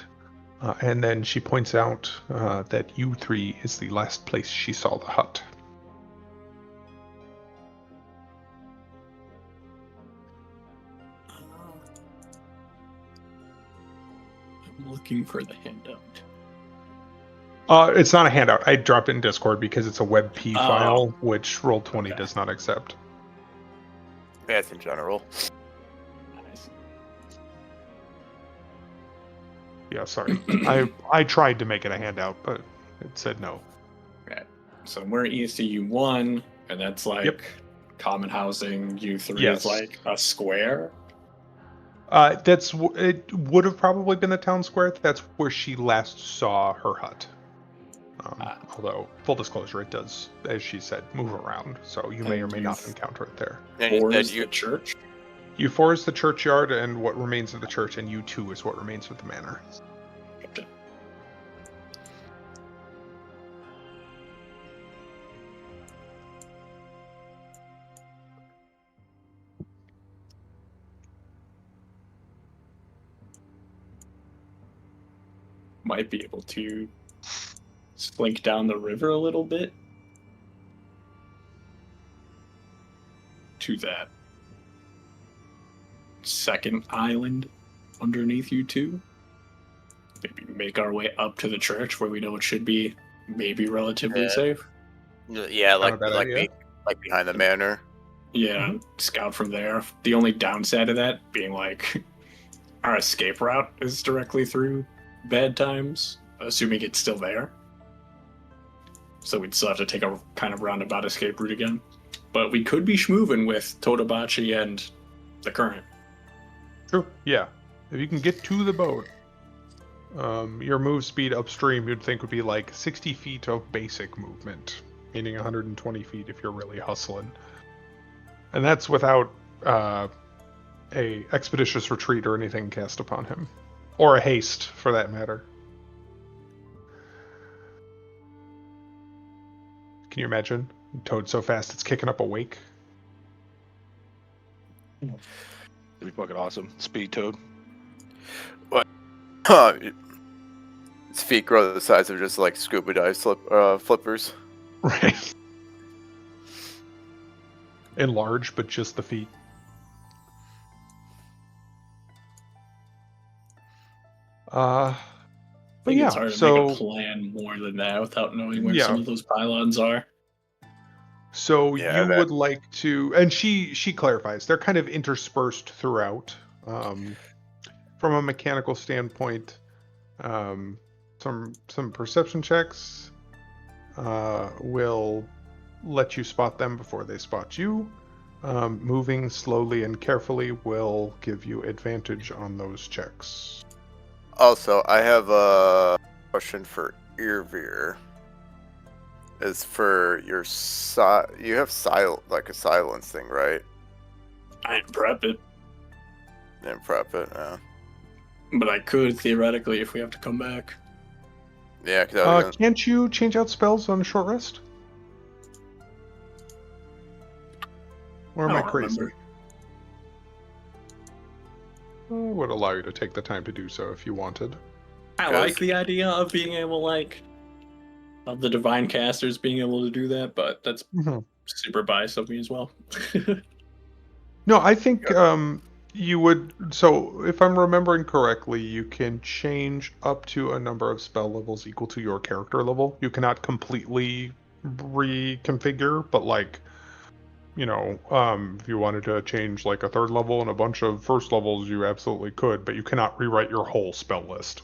And then she points out that U3 is the last place she saw the hut. I'm looking for the handout. It's not a handout. I dropped it in Discord because it's a WebP file, which Roll20 okay. does not accept. That's in general. Nice. Yeah, sorry. I tried to make it a handout, but it said no. Right. So we're east of U1, and that's like Yep. common housing. U3 Yes. is like a square. It would have probably been the town square. That's where she last saw her hut. Although, full disclosure, it does, as she said, move around, so you may or may not encounter it there. And you Or said is the church? U4 is the churchyard and what remains of the church, and U2 is what remains of the manor. Might be able to slink down the river a little bit to that second island underneath U2. Maybe make our way up to the church where we know it should be maybe relatively Yeah. safe. Yeah, Not a bad idea. like behind the manor. Yeah, scout from there. The only downside of that being like our escape route is directly through bad times, assuming it's still there. So we'd still have to take a kind of roundabout escape route again. But we could be schmoovin' with Totobachi and the current. True, yeah. If you can get to the boat, your move speed upstream you'd think would be like 60 feet of basic movement, meaning 120 feet if you're really hustling. And that's without a expeditious retreat or anything cast upon him. Or a haste, for that matter. Can you imagine? Toad so fast it's kicking up a wake. That'd be fucking awesome. Speed Toad. His feet grow the size of just like scuba dive flippers. Right. Enlarge, but just the feet. I But think yeah, it's hard to so make a plan more than that without knowing where Yeah. some of those pylons are. So Yeah, you that- would like to, and she clarifies, they're kind of interspersed throughout. From a mechanical standpoint, some perception checks will let you spot them before they spot you. Moving slowly and carefully will give you advantage on those checks. Also, I have a question for Irvir. Is for your you have like a silence thing, right? I didn't prep it, And prep it. but I could theoretically if we have to come back. Yeah, because I was gonna, Can't you change out spells on a short rest? Or am I don't crazy? remember. I would allow you to take the time to do so if you wanted. I Because- like the idea of being able, like, of the divine casters being able to do that, but that's super biased of me as well. No, I think you would. So, if I'm remembering correctly, you can change up to a number of spell levels equal to your character level. You cannot completely reconfigure, but like, if you wanted to change like a third level and a bunch of first levels, you absolutely could, but you cannot rewrite your whole spell list.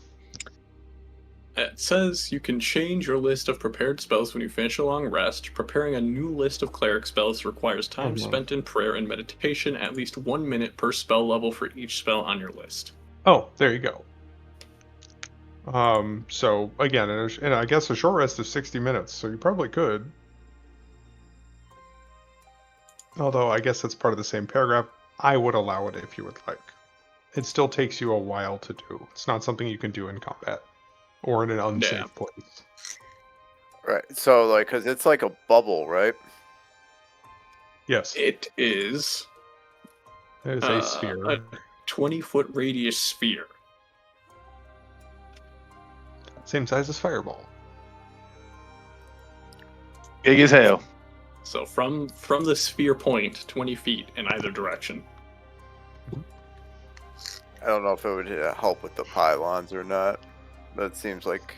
It says you can change your list of prepared spells when you finish a long rest. Preparing a new list of cleric spells requires time spent in prayer and meditation, at least 1 minute per spell level for each spell on your list. Oh, there you go. So again, and I guess a short rest is 60 minutes, so you probably could. Although I guess that's part of the same paragraph. I would allow it if you would like. It still takes you a while to do. It's not something you can do in combat or in an unsafe place. Right. So, like, because it's like a bubble, right? Yes. It is It is a sphere. a 20-foot radius sphere. Same size as Fireball. Big as hell. So from the sphere point, 20 feet in either direction. I don't know if it would help with the pylons or not. But it seems like...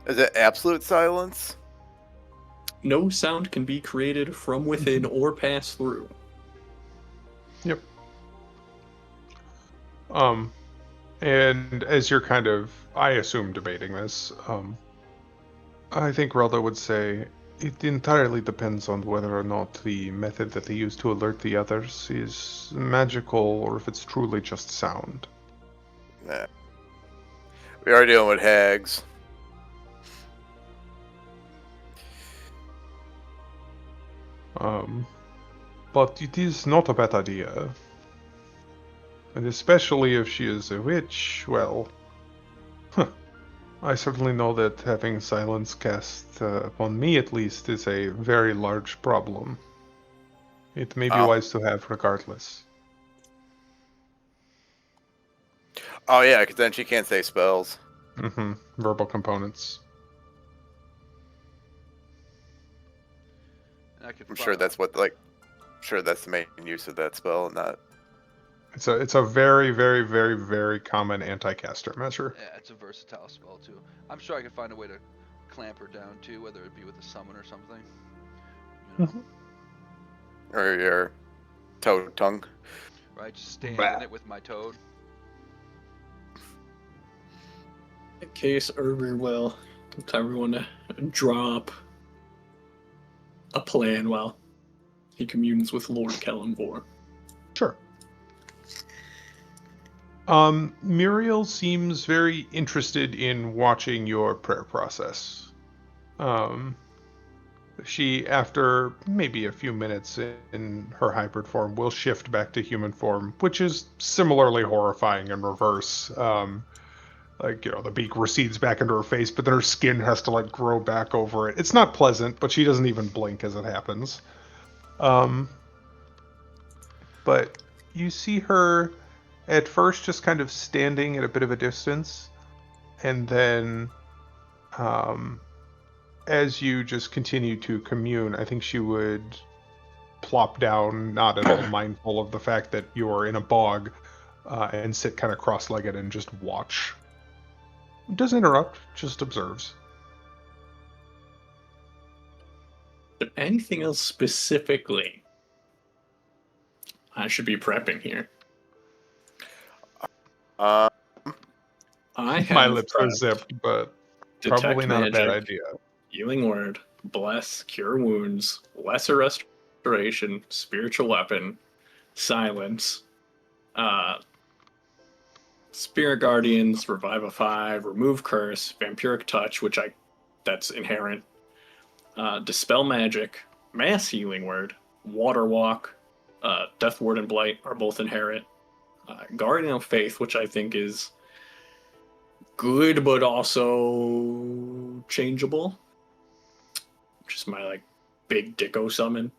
Is it absolute silence? No sound can be created from within or pass through. Yep. And as you're kind of, I assume, debating this, I think Relda would say it entirely depends on whether or not the method that they use to alert the others is magical or if it's truly just sound. Nah. We are dealing with hags. But it is not a bad idea. And especially if she is a witch, well... I certainly know that having silence cast upon me, at least, is a very large problem. It may be wise to have regardless. Oh, yeah, because then she can't say spells. Mm-hmm. Verbal components. I'm sure that's what, like... sure that's the main use of that spell, not... It's a very, very, very, very common anti-caster measure. Yeah, it's a versatile spell too. I'm sure I could find a way to clamp her down too, whether it be with a summon or something. You know? Or your toad tongue. Right, just stand in it with my toad. In case Urber will tell everyone to draw up a plan while he communes with Lord Kellenvor. Sure. Muriel seems very interested in watching your prayer process. She, after maybe a few minutes in her hybrid form, will shift back to human form, which is similarly horrifying in reverse. Like, you know, the beak recedes back into her face, but then her skin has to, like, grow back over it. It's not pleasant, but she doesn't even blink as it happens. But you see her at first just kind of standing at a bit of a distance, and then as you just continue to commune, I think she would plop down, not at all mindful of the fact that you're in a bog, and sit kind of cross-legged and just watch. Doesn't interrupt, just observes. But anything else specifically I should be prepping here? I have My lips are zipped, but probably not magic, a bad idea. Healing Word, Bless, Cure Wounds, Lesser Restoration, Spiritual Weapon, Silence, Spirit Guardians, Revivify, Remove Curse, Vampiric Touch, that's inherent, Dispel Magic, Mass Healing Word, Water Walk, Death Ward and Blight are both inherent. Guardian of Faith, which I think is good but also changeable. Just my like big Dicko summon.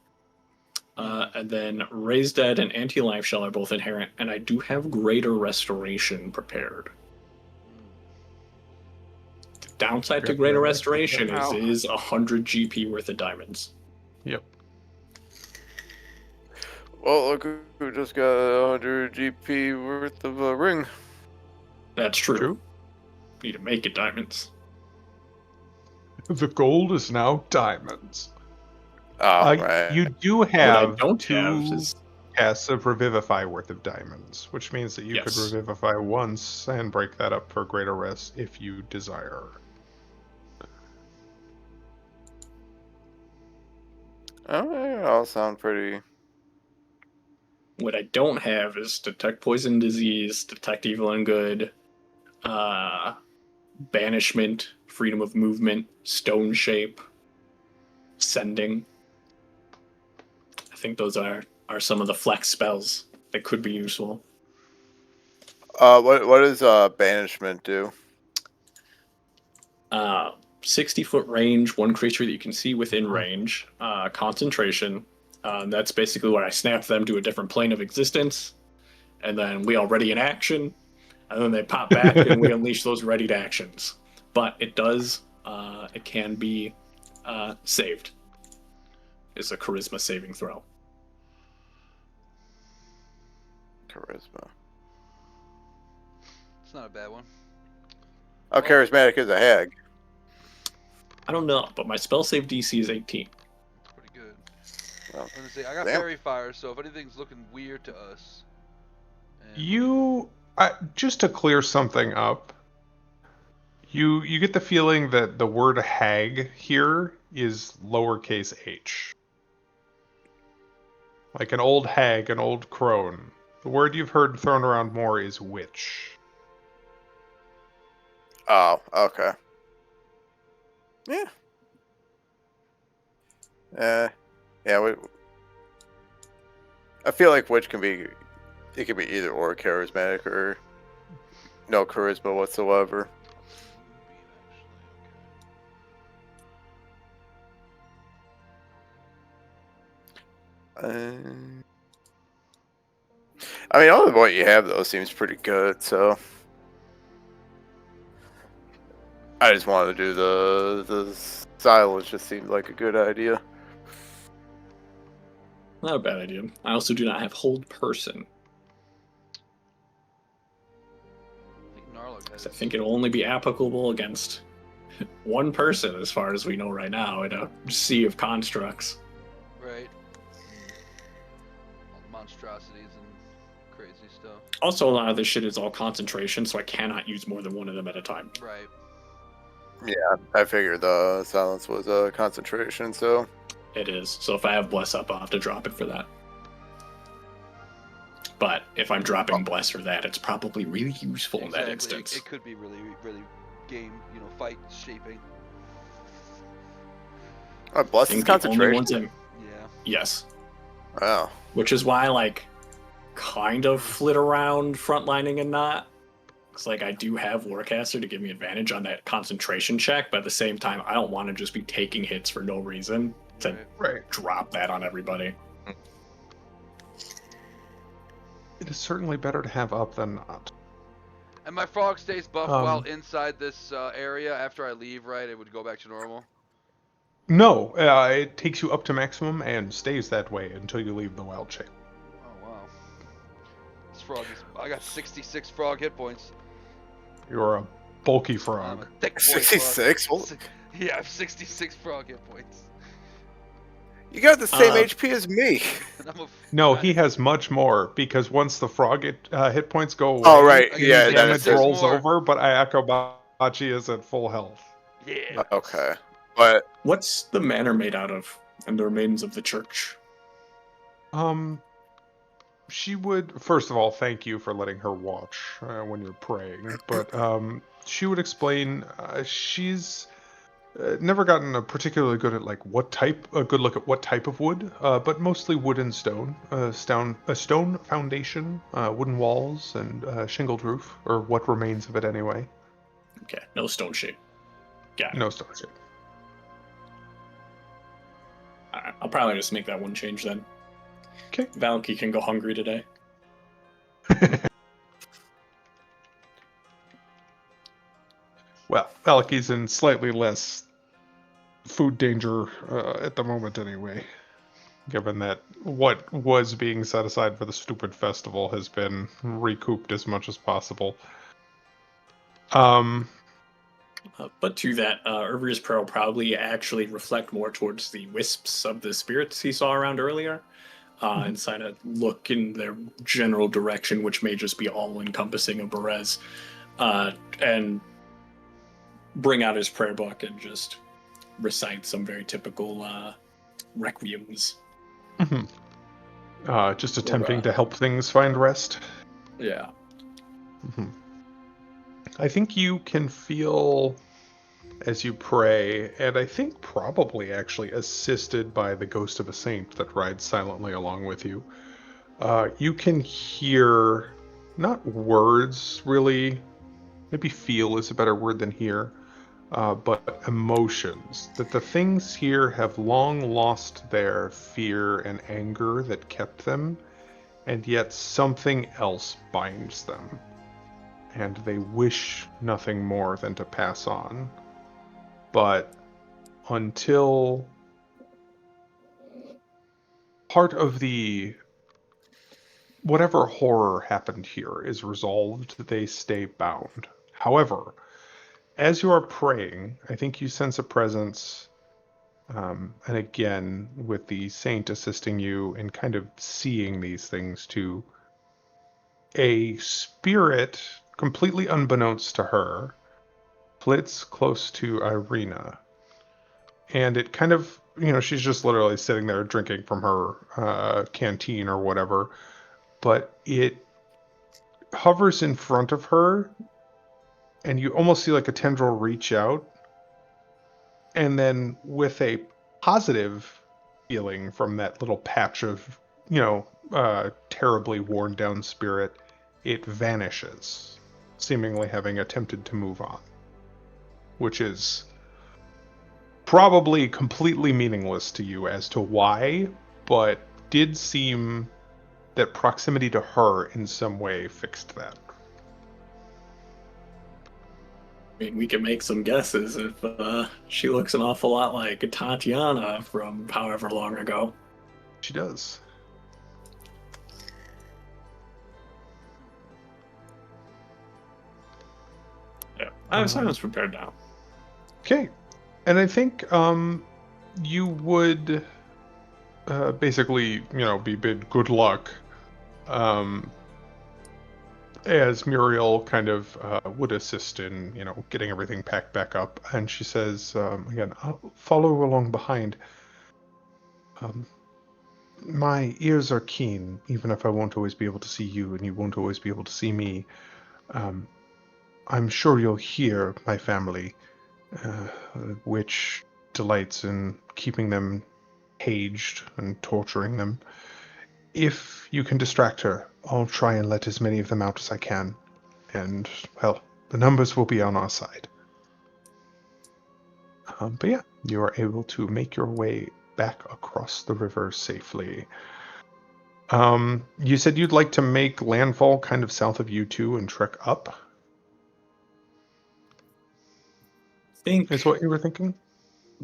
And then Raise Dead and Anti-Life Shell are both inherent, and I do have Greater Restoration prepared. The downside to Greater Restoration is 100 GP worth of diamonds. Yep. Well, look who just got 100 GP worth of a ring. That's true. Need to make it diamonds. The gold is now diamonds. Oh, right. You do have what I don't two... have is Yes, of Revivify worth of diamonds, which means that you could Yes. Revivify once and break that up for greater rest if you desire. Oh, they all sound pretty. What I don't have is detect poison, disease, detect evil and good, banishment, freedom of movement, stone shape, sending. I think those are some of the flex spells that could be useful. What does banishment do? 60-foot range, one creature that you can see within range, concentration. That's basically where I snap them to a different plane of existence, and then we are ready in action, and then they pop back, and we unleash those readied actions. But it does, it can be saved. It's a charisma saving throw. Charisma. It's not a bad one. How charismatic is a hag? I don't know, but my spell save DC is 18. It's pretty good. Well, I was gonna say I got damn. fairy fire, so if anything's looking weird to us, and You, just to clear something up, you get the feeling that the word hag here is lowercase h. Like an old hag, an old crone. The word you've heard thrown around more is witch. Oh, okay. Yeah. Yeah. I feel like witch can be. It can be either or charismatic or no charisma whatsoever. I mean, all of what you have though seems pretty good. So I just wanted to do the silence. Just seemed like a good idea. Not a bad idea. I also do not have hold person. I think Narlock has. I think it'll only be applicable against one person, as far as we know right now, in a sea of constructs. Right. All the monstrosities and crazy stuff. Also, a lot of this shit is all concentration, so I cannot use more than one of them at a time. Right. Yeah, I figured the silence was a concentration. So It is. So if I have Bless up, I'll have to drop it for that. But if I'm dropping Bless for that, it's probably really useful in that instance. It could be really, really game, fight shaping. bless I is think the only concentration. ones I'm... Yeah. Yes. Wow. Which is why I, kind of flit around frontlining and not. Because, I do have Warcaster to give me advantage on that concentration check, but at the same time, I don't want to just be taking hits for no reason to Right. drop that on everybody. It is certainly better to have up than not. And my frog stays buffed Um, while inside this area. After I leave, right, it would go back to normal. No, it takes you up to maximum and stays that way until you leave the wild shape. Oh wow. This frog is. I got 66 frog hit points. You're a bulky I'm frog. a thick boy 66? frog. Yeah, I have 66 frog hit points. You got the same Uh, HP as me. And I'm a No, he has much more because once the frog hit points go away, Oh, right. I any Yeah, get then damage it's 66 rolls more. over, but Ayakabachi is at full health. Yeah. Okay. But What's the manor made out of? And the remains of the church? She would, first of all, thank you for letting her watch when you're praying, but she would explain she's never gotten a particularly good at a good look at what type of wood, but mostly wood and stone, a stone foundation, wooden walls, and shingled roof, or what remains of it anyway. Okay, no stone shape. Got it. No stone shape. Alright, I'll probably just make that one change then. Okay. Valky can go hungry today. Well, Valky's in slightly less food danger at the moment anyway, given that what was being set aside for the stupid festival has been recouped as much as possible. But to that, Hervir's prayer will probably actually reflect more towards the wisps of the spirits he saw around earlier. and kind of look in their general direction, which may just be all-encompassing of Berez, and bring out his prayer book and just recite some very typical requiems. Just attempting to help things find rest. Yeah. I think you can feel as you pray, and I think probably actually assisted by the ghost of a saint that rides silently along with you. You can hear not words really, maybe feel is a better word than hear, but emotions. That the things here have long lost their fear and anger that kept them, and yet something else binds them. And they wish nothing more than to pass on. But until part of the whatever horror happened here is resolved, they stay bound. However, as you are praying, I think you sense a presence, and again, with the saint assisting you in kind of seeing these things too, a spirit, completely unbeknownst to her, flits close to Irina. And it kind of, she's just literally sitting there drinking from her canteen or whatever, but it hovers in front of her, and you almost see like a tendril reach out, and then with a positive feeling from that little patch of, terribly worn down spirit, it vanishes, seemingly having attempted to move on, which is probably completely meaningless to you as to why, but did seem that proximity to her in some way fixed that. I mean, we can make some guesses if she looks an awful lot like Tatiana from however long ago. She does. Yeah, I was prepared now. Okay. And I think you would basically, be bid good luck, as Muriel kind of would assist in, getting everything packed back up. And she says, again, I'll follow along behind. My ears are keen, even if I won't always be able to see you and you won't always be able to see me. I'm sure you'll hear my family, which delights in keeping them caged and torturing them. If you can distract her, I'll try and let as many of them out as I can. And, well, the numbers will be on our side. But yeah, you are able to make your way back across the river safely. You said you'd like to make landfall kind of south of U2 and trek up? I think Is what you were thinking?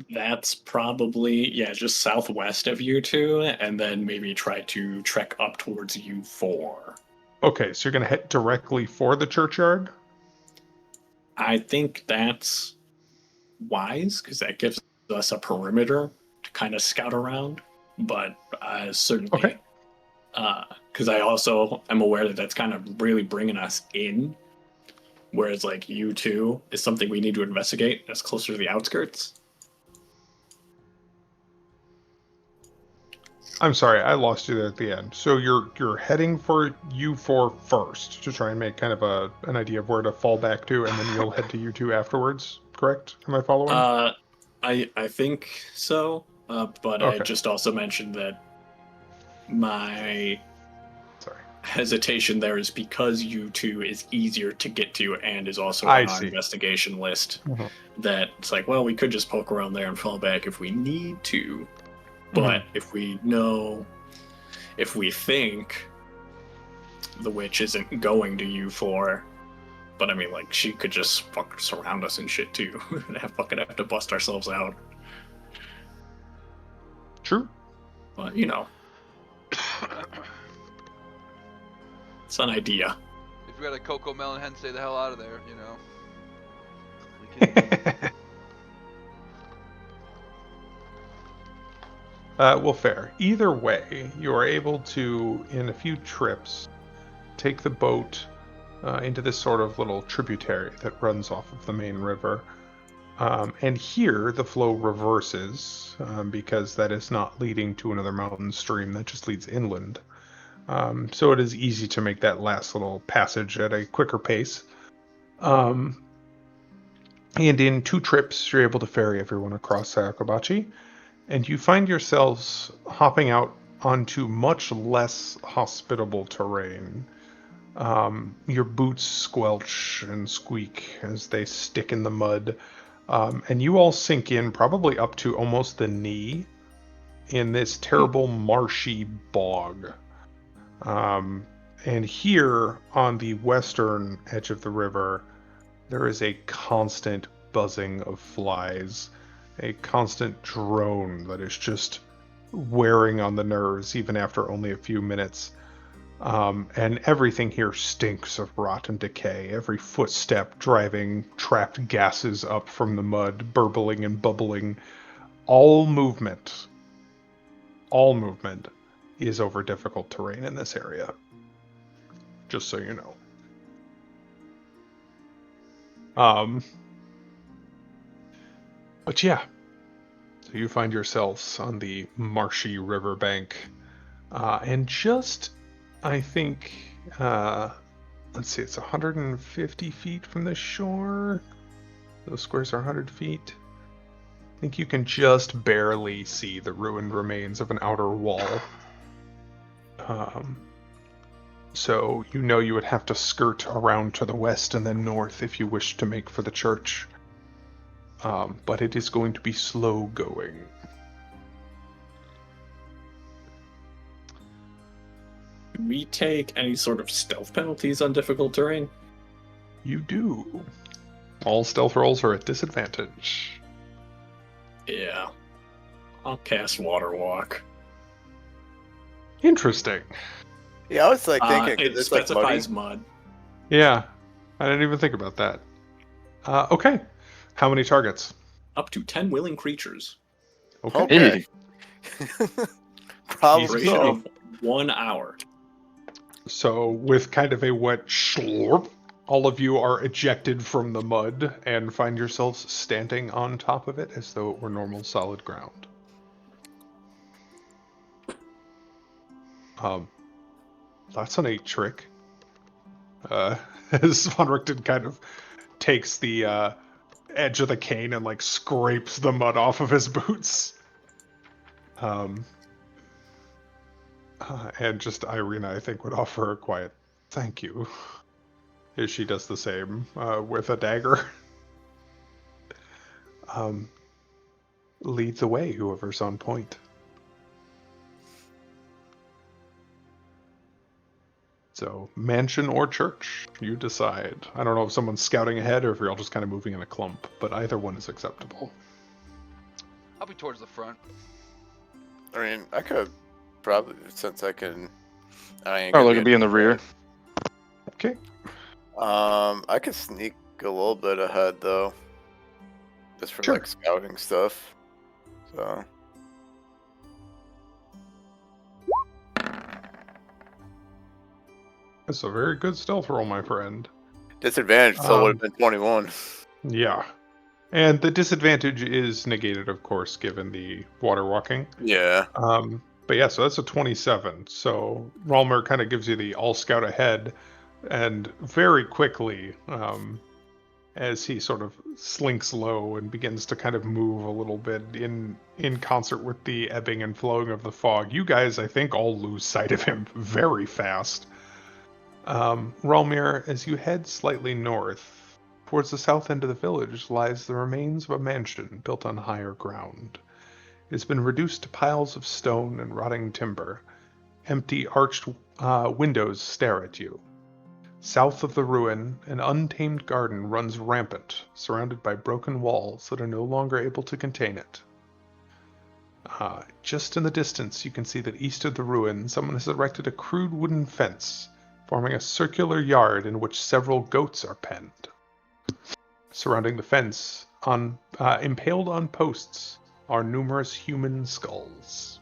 that's probably, yeah, just southwest of U2, and then maybe try to trek up towards U4. Okay, so you're going to head directly for the churchyard? I think that's wise, because that gives us a perimeter to kind of scout around, but certainly... Okay. Because I also am aware that that's kind of really bringing us in, whereas like U2 is something we need to investigate that's closer to the outskirts. I'm sorry, I lost you there at the end. So you're heading for U4 first to try and make kind of an idea of where to fall back to, and then you'll head to U2 afterwards, correct? Am I following? I think so, but Okay. I just also mentioned that my hesitation there is because U2 is easier to get to and is also on our investigation list. Mm-hmm. That it's like, well, we could just poke around there and fall back if we need to. But if we think the witch isn't going to U4, but I mean, like, she could just fucking surround us and shit too. And fucking have to bust ourselves out. True. But, it's an idea. If we had a Coco Melon Hen, stay the hell out of there, We can... Well, fair. Either way, you are able to, in a few trips, take the boat into this sort of little tributary that runs off of the main river. And here the flow reverses because that is not leading to another mountain stream, that just leads inland. So it is easy to make that last little passage at a quicker pace. And in 2 trips, you're able to ferry everyone across Sayakabachi, and you find yourselves hopping out onto much less hospitable terrain. Your boots squelch and squeak as they stick in the mud, and you all sink in probably up to almost the knee in this terrible marshy bog. And here on the western edge of the river, there is a constant buzzing of flies, a constant drone that is just wearing on the nerves even after only a few minutes. And everything here stinks of rot and decay. Every footstep driving trapped gases up from the mud, burbling and bubbling. All movement is over difficult terrain in this area. Just so you know. But yeah, so you find yourselves on the marshy riverbank, and just, I think, let's see, it's 150 feet from the shore. Those squares are 100 feet. I think you can just barely see the ruined remains of an outer wall. So you know you would have to skirt around to the west and then north if you wish to make for the church. But it is going to be slow going. Do we take any sort of stealth penalties on difficult terrain? You do. All stealth rolls are at disadvantage. Yeah. I'll cast Water Walk. Interesting. Yeah, I was like thinking It it's like specifies muddy. mud. Yeah, I didn't even think about that. Okay, how many targets? Up to 10 willing creatures. Okay. Okay. Probably Easy. Duration so. of 1 hour. So with kind of a wet slurp, all of you are ejected from the mud and find yourselves standing on top of it as though it were normal solid ground. That's a neat trick. As Von Richten kind of takes the edge of the cane and like scrapes the mud off of his boots. And just Irina, I think, would offer a quiet thank you. As she does the same with a dagger. Lead the way, whoever's on point. So, mansion or church, you decide. I don't know if someone's scouting ahead or if you're all just kind of moving in a clump, but either one is acceptable. I'll be towards the front. I mean, I could probably, since I can. I ain't Or gonna look at be in the rear. Okay. I could sneak a little bit ahead though, just for Sure. like scouting stuff. So. That's a very good stealth roll, my friend. Disadvantage still would have been 21. Yeah. And the disadvantage is negated, of course, given the water walking. Yeah. But yeah, so that's a 27. So Ralmer kind of gives you the all scout ahead, and very quickly, as he sort of slinks low and begins to kind of move a little bit in concert with the ebbing and flowing of the fog, you guys, I think, all lose sight of him very fast. Ralmir, as you head slightly north, towards the south end of the village lies the remains of a mansion built on higher ground. It has been reduced to piles of stone and rotting timber. Empty arched windows stare at you. South of the ruin, an untamed garden runs rampant, surrounded by broken walls that are no longer able to contain it. Just in the distance, you can see that east of the ruin, someone has erected a crude wooden fence, forming a circular yard in which several goats are penned. Surrounding the fence, impaled on posts, are numerous human skulls.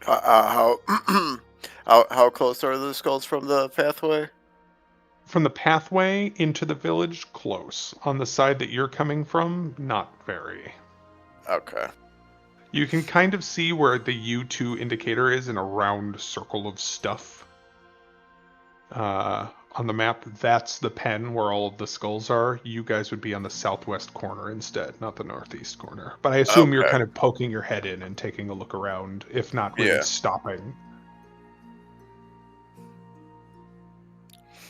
How how close are the skulls from the pathway? From the pathway into the village, close. On the side that you're coming from, not very. Okay. You can kind of see where the U2 indicator is in a round circle of stuff. On the map, that's the pen where all of the skulls are. You guys would be on the southwest corner instead, not the northeast corner. But I assume you're Okay. kind of poking your head in and taking a look around, if not really Yeah. stopping.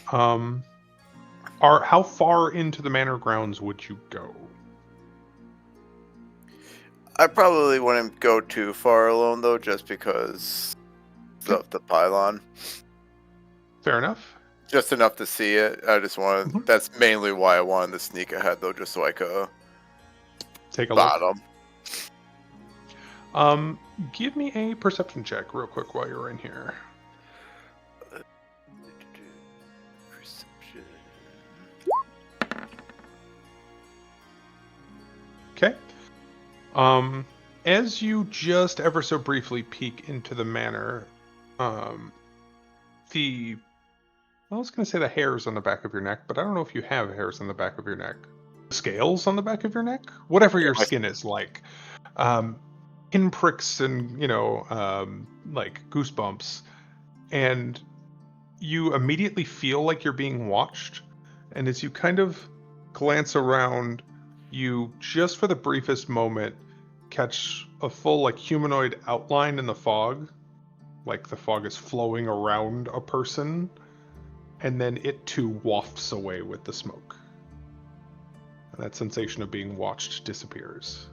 How far into the manor grounds would you go? I probably wouldn't go too far alone though, just because of the pylon. Fair enough. Just enough to see it. I just wanted. Mhm. That's mainly why I wanted to sneak ahead though, just so I could Take a spot look. them. Give me a perception check real quick while you're in here. Perception. Okay. As you just ever so briefly peek into the manor, I was going to say the hairs on the back of your neck, but I don't know if you have hairs on the back of your neck. Scales on the back of your neck? Whatever your skin is like. Pinpricks and, like goosebumps. And you immediately feel like you're being watched. And as you kind of glance around, you, just for the briefest moment, catch a full, like, humanoid outline in the fog. Like the fog is flowing around a person. And then it too wafts away with the smoke. And that sensation of being watched disappears.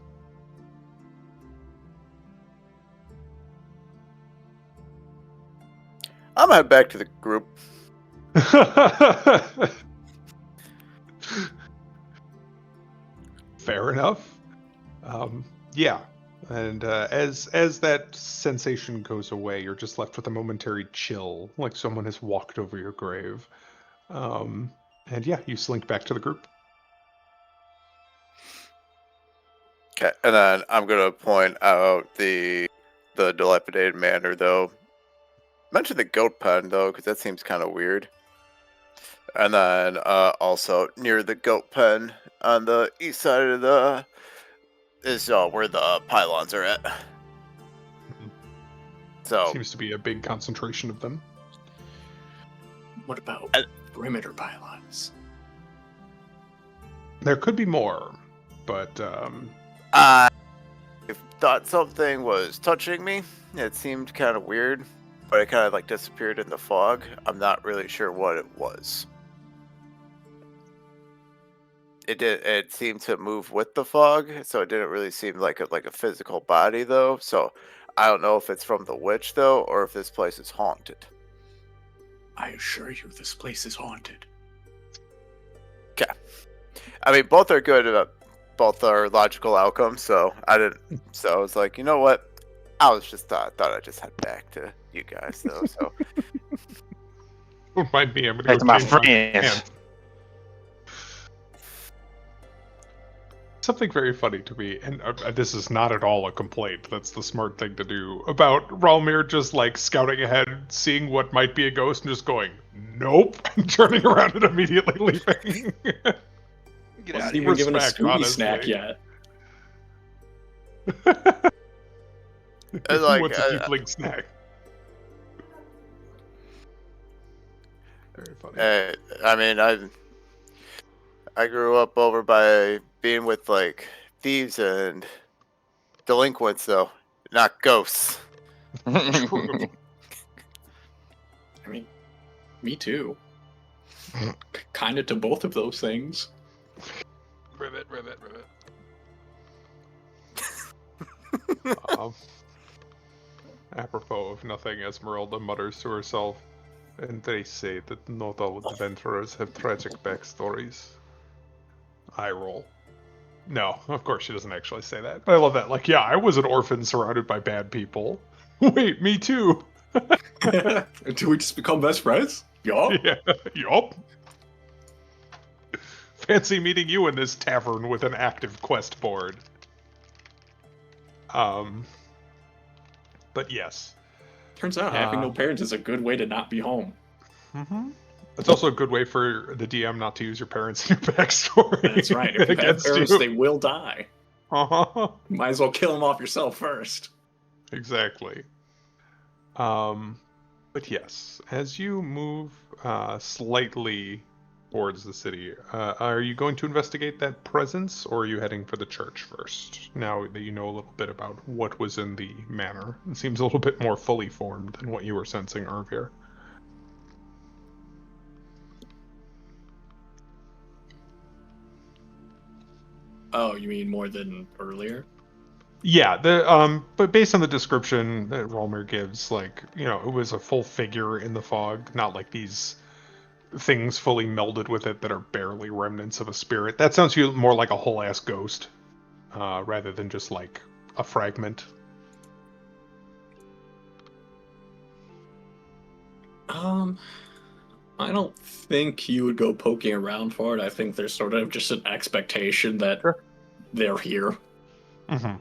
I'm gonna head back to the group. Fair enough. Yeah. And as that sensation goes away, you're just left with a momentary chill, like someone has walked over your grave. And yeah, you slink back to the group. Okay, and then I'm gonna point out the dilapidated manor though. Mention the goat pen though, because that seems kind of weird. And then also near the goat pen on the east side of the is where the pylons are at. So Seems to be a big concentration of them. What about perimeter pylons? There could be more, but I thought something was touching me. It seemed kind of weird, but it kind of like disappeared in the fog. I'm not really sure what it was. It seemed to move with the fog, so it didn't really seem like a physical body though. So I don't know if it's from the witch though, or if this place is haunted. I assure you, this place is haunted. Okay, I mean both are good. Both are logical outcomes. So I didn't. So I was like, you know what? I was just thought I'd just head back to you guys though. So don't mind me. I'm gonna Back go to my change friends. pants. Something very funny to me, and this is not at all a complaint, that's the smart thing to do, about Ralmir just like scouting ahead, seeing what might be a ghost, and just going, nope, and turning around and immediately leaving. Get out Wasn't of even here. given a Respect, Scooby honestly. snack yet. Who like, wants a tiefling snack? Very funny. I mean I grew up over by being with like thieves and delinquents though, not ghosts. True. I mean, me too. Kind of to both of those things. Rivet. Apropos of nothing, Esmeralda mutters to herself, and they say that not all adventurers have tragic backstories. Eye roll. No, of course she doesn't actually say that. But I love that. Like, yeah, I was an orphan surrounded by bad people. Wait, me too. Until we just become best friends? Yup. Yeah, yup. Fancy meeting you in this tavern with an active quest board. But yes, Turns out having no parents is a good way to not be home. Mm-hmm. It's also a good way for the DM not to use your parents in your backstory. That's right. If you have against parents, you. they will die. Uh-huh. Might as well kill them off yourself first. Exactly. But yes, as you move slightly towards the city, are you going to investigate that presence, or are you heading for the church first? Now that you know a little bit about what was in the manor, it seems a little bit more fully formed than what you were sensing earlier. Oh, you mean more than earlier? Yeah, but based on the description that Rolmer gives, like, it was a full figure in the fog, not like these things fully melded with it that are barely remnants of a spirit. That sounds to you more like a whole ass ghost, rather than just like a fragment. I don't think you would go poking around for it. I think there's sort of just an expectation that they're here. Mm-hmm.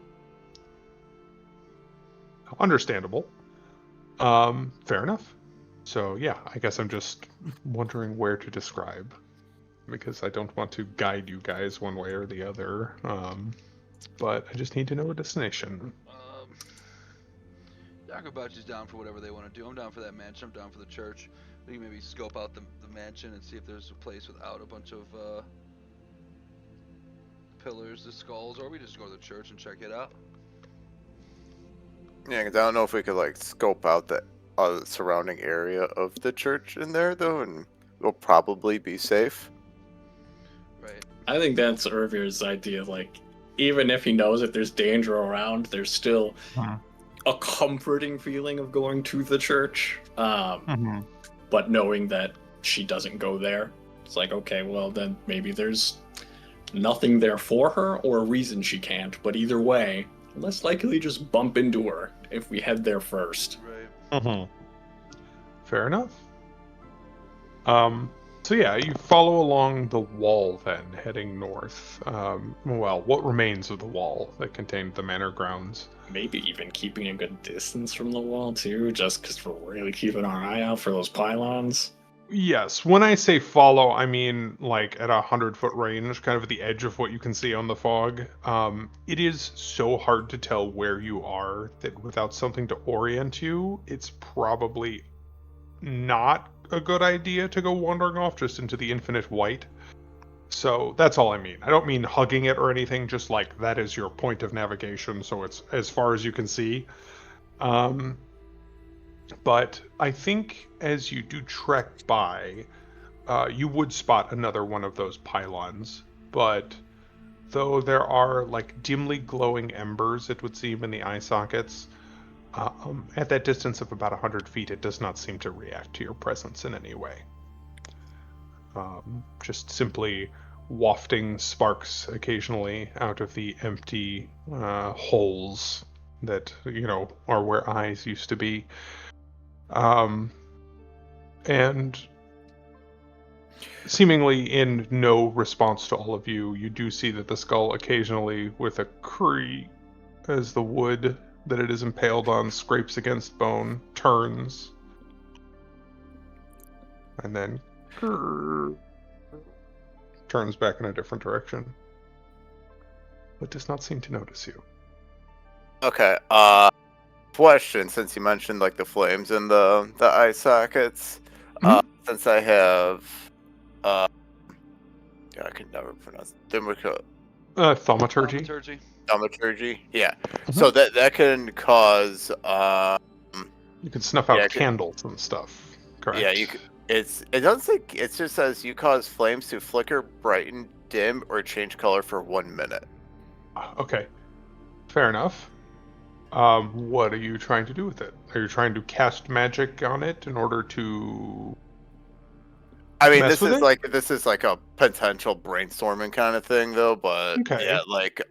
Understandable. Fair enough. So yeah, I guess I'm just wondering where to describe, because I don't want to guide you guys one way or the other. But I just need to know a destination. Yakubachi's down for whatever they want to do. I'm down for that mansion. I'm down for the church. We can maybe scope out the mansion and see if there's a place without a bunch of pillars, the skulls, or we just go to the church and check it out. Yeah, 'cause I don't know if we could like scope out the surrounding area of the church in there though, and we'll probably be safe. Right. I think that's Irvir's idea. Like, even if he knows if there's danger around, there's still a comforting feeling of going to the church. But knowing that she doesn't go there, it's like, okay, well, then maybe there's nothing there for her or a reason she can't. But either way, less likely just bump into her if we head there first. Right. Fair enough. So yeah, you follow along the wall then, heading north. Well, what remains of the wall that contained the manor grounds. Maybe even keeping a good distance from the wall, too, just because we're really keeping our eye out for those pylons. Yes, when I say follow, I mean like at 100-foot range, kind of at the edge of what you can see on the fog. It is so hard to tell where you are that without something to orient you, it's probably not a good idea to go wandering off just into the infinite white. So that's all I mean. I don't mean hugging it or anything, just like that is your point of navigation, so it's as far as you can see. But I think as you do trek by, you would spot another one of those pylons. But though there are like dimly glowing embers, it would seem, in the eye sockets, at that distance of about 100 feet, it does not seem to react to your presence in any way. Just simply wafting sparks occasionally out of the empty holes that, are where eyes used to be. And seemingly in no response to all of you, you do see that the skull occasionally, with a creak, as the wood that it is impaled on scrapes against bone, turns, and then turns back in a different direction, but does not seem to notice you. Okay. Question, since you mentioned like the flames in the eye sockets, since I have I can never pronounce Thaumaturgy. Thaumaturgy. Yeah. So that can cause you can snuff out candles and stuff. Correct. Yeah, you could, it doesn't say, it just says you cause flames to flicker, brighten, dim, or change color for 1 minute. Okay. Fair enough. What are you trying to do with it? Are you trying to cast magic on it in order to? I mean, this is like a potential brainstorming kind of thing, though. But yeah, like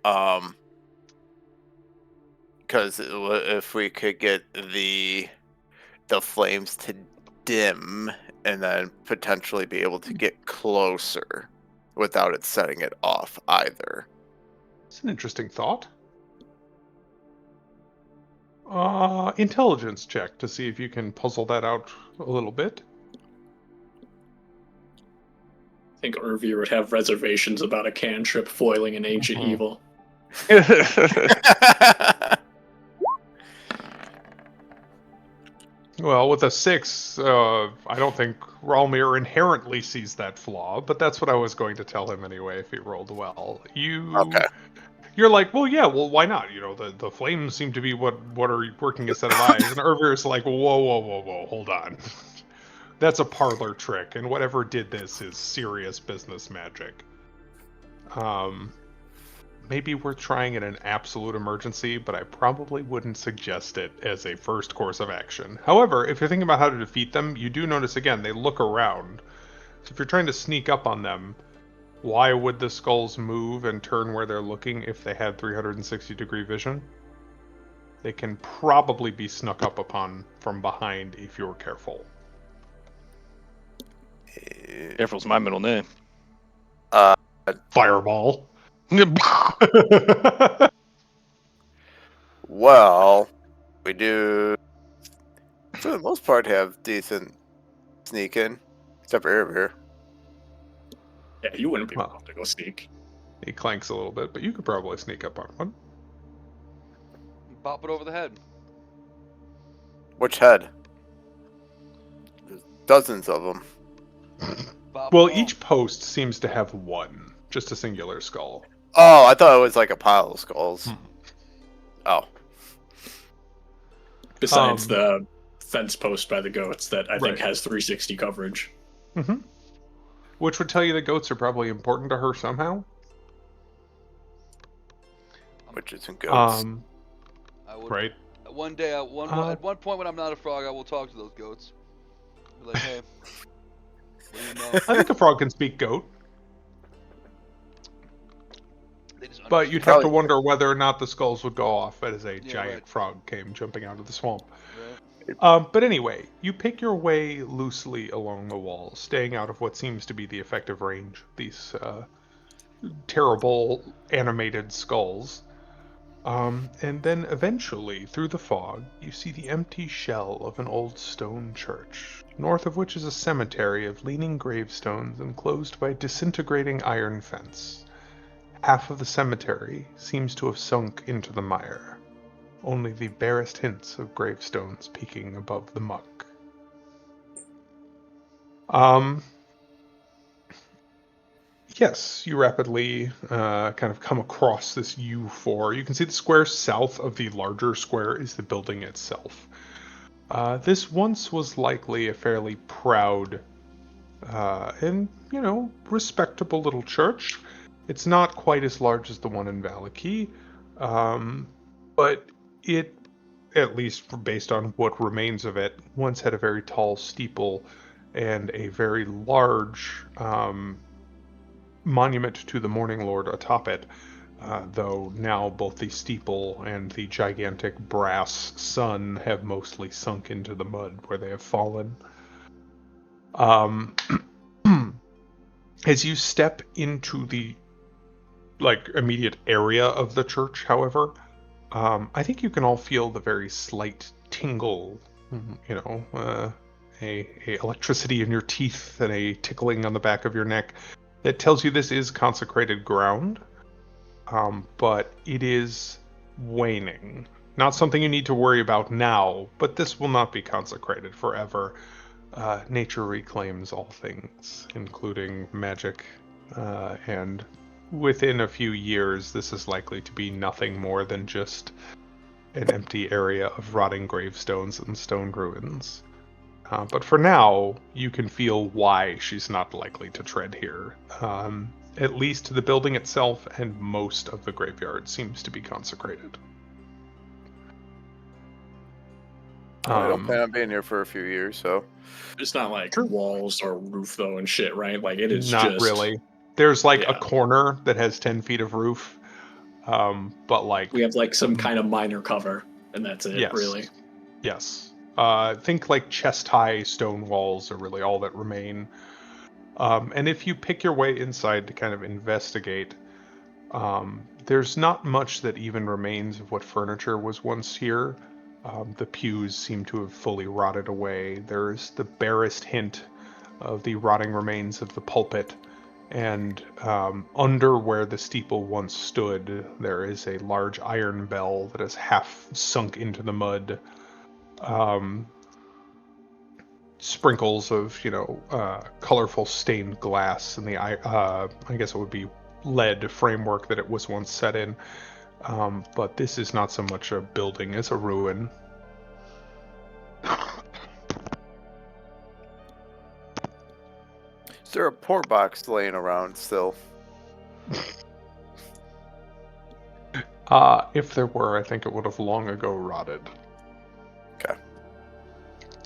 because if we could get the flames to dim and then potentially be able to get closer without it setting it off either. It's an interesting thought. Intelligence check to see if you can puzzle that out a little bit. I think Irvier would have reservations about a cantrip foiling an ancient evil. Well, with a 6, I don't think Ralmir inherently sees that flaw, but that's what I was going to tell him anyway if he rolled well. Okay. You're like, well, yeah, well, why not? You know, the flames seem to be what are working a set of eyes, and Irvir's like, whoa, hold on. That's a parlor trick, and whatever did this is serious business magic. Maybe worth trying in an absolute emergency, but I probably wouldn't suggest it as a first course of action. However, if you're thinking about how to defeat them, you do notice again, they look around. So if you're trying to sneak up on them, why would the skulls move and turn where they're looking if they had 360-degree vision? They can probably be snuck up upon from behind if you're careful. Careful's my middle name. Fireball. Well, we do, for the most part, have decent sneaking, except for Irvier. Yeah, you wouldn't be Well. able to go sneak. He clanks a little bit, but you could probably sneak up on one. Pop it over the head. Which head? There's dozens of them. Pop Well, them all. each post seems to have one, just a singular skull. Oh, I thought it was like a pile of skulls. Oh. Besides the fence post by the goats that I think Right. has 360 coverage. Mm-hmm. Which would tell you the goats are probably important to her somehow. Which isn't goats. I would, Right. One day, at one point when I'm not a frog, I will talk to those goats. Be like, hey, what do you know? I think a frog can speak goat, They just but you'd have Probably- to wonder whether or not the skulls would go off as a Yeah, giant right. frog came jumping out of the swamp. Right. But anyway, you pick your way loosely along the walls, staying out of what seems to be the effective range of these terrible animated skulls. And then eventually, through the fog, you see the empty shell of an old stone church, north of which is a cemetery of leaning gravestones enclosed by a disintegrating iron fence. Half of the cemetery seems to have sunk into the mire, only the barest hints of gravestones peeking above the muck. Yes, you rapidly kind of come across this U4. You can see the square south of the larger square is the building itself. This once was likely a fairly proud and, respectable little church. It's not quite as large as the one in Valaki, but it, at least based on what remains of it, once had a very tall steeple and a very large monument to the Morning Lord atop it, though now both the steeple and the gigantic brass sun have mostly sunk into the mud where they have fallen. As you step into the immediate area of the church, however, I think you can all feel the very slight tingle, a electricity in your teeth and a tickling on the back of your neck that tells you this is consecrated ground, but it is waning. Not something you need to worry about now, but this will not be consecrated forever. Nature reclaims all things, including magic, and within a few years, this is likely to be nothing more than just an empty area of rotting gravestones and stone ruins. But for now, you can feel why she's not likely to tread here. At least the building itself and most of the graveyard seems to be consecrated. I don't plan on being here for a few years, so. It's not like walls or roof though and shit, right? Like it is Not just really. There's a Yeah. corner that has 10 feet of roof, but we have like some kind of minor cover, and that's it, yes, really. yes. Think chest-high stone walls are really all that remain. And if you pick your way inside to kind of investigate, there's not much that even remains of what furniture was once here. The pews seem to have fully rotted away. There's the barest hint of the rotting remains of the pulpit, and under where the steeple once stood, there is a large iron bell that is half sunk into the mud. Sprinkles of, colorful stained glass in the, I guess it would be lead framework that it was once set in. But this is not so much a building as a ruin. Is there a poor box laying around still? If there were, I think it would have long ago rotted. Okay.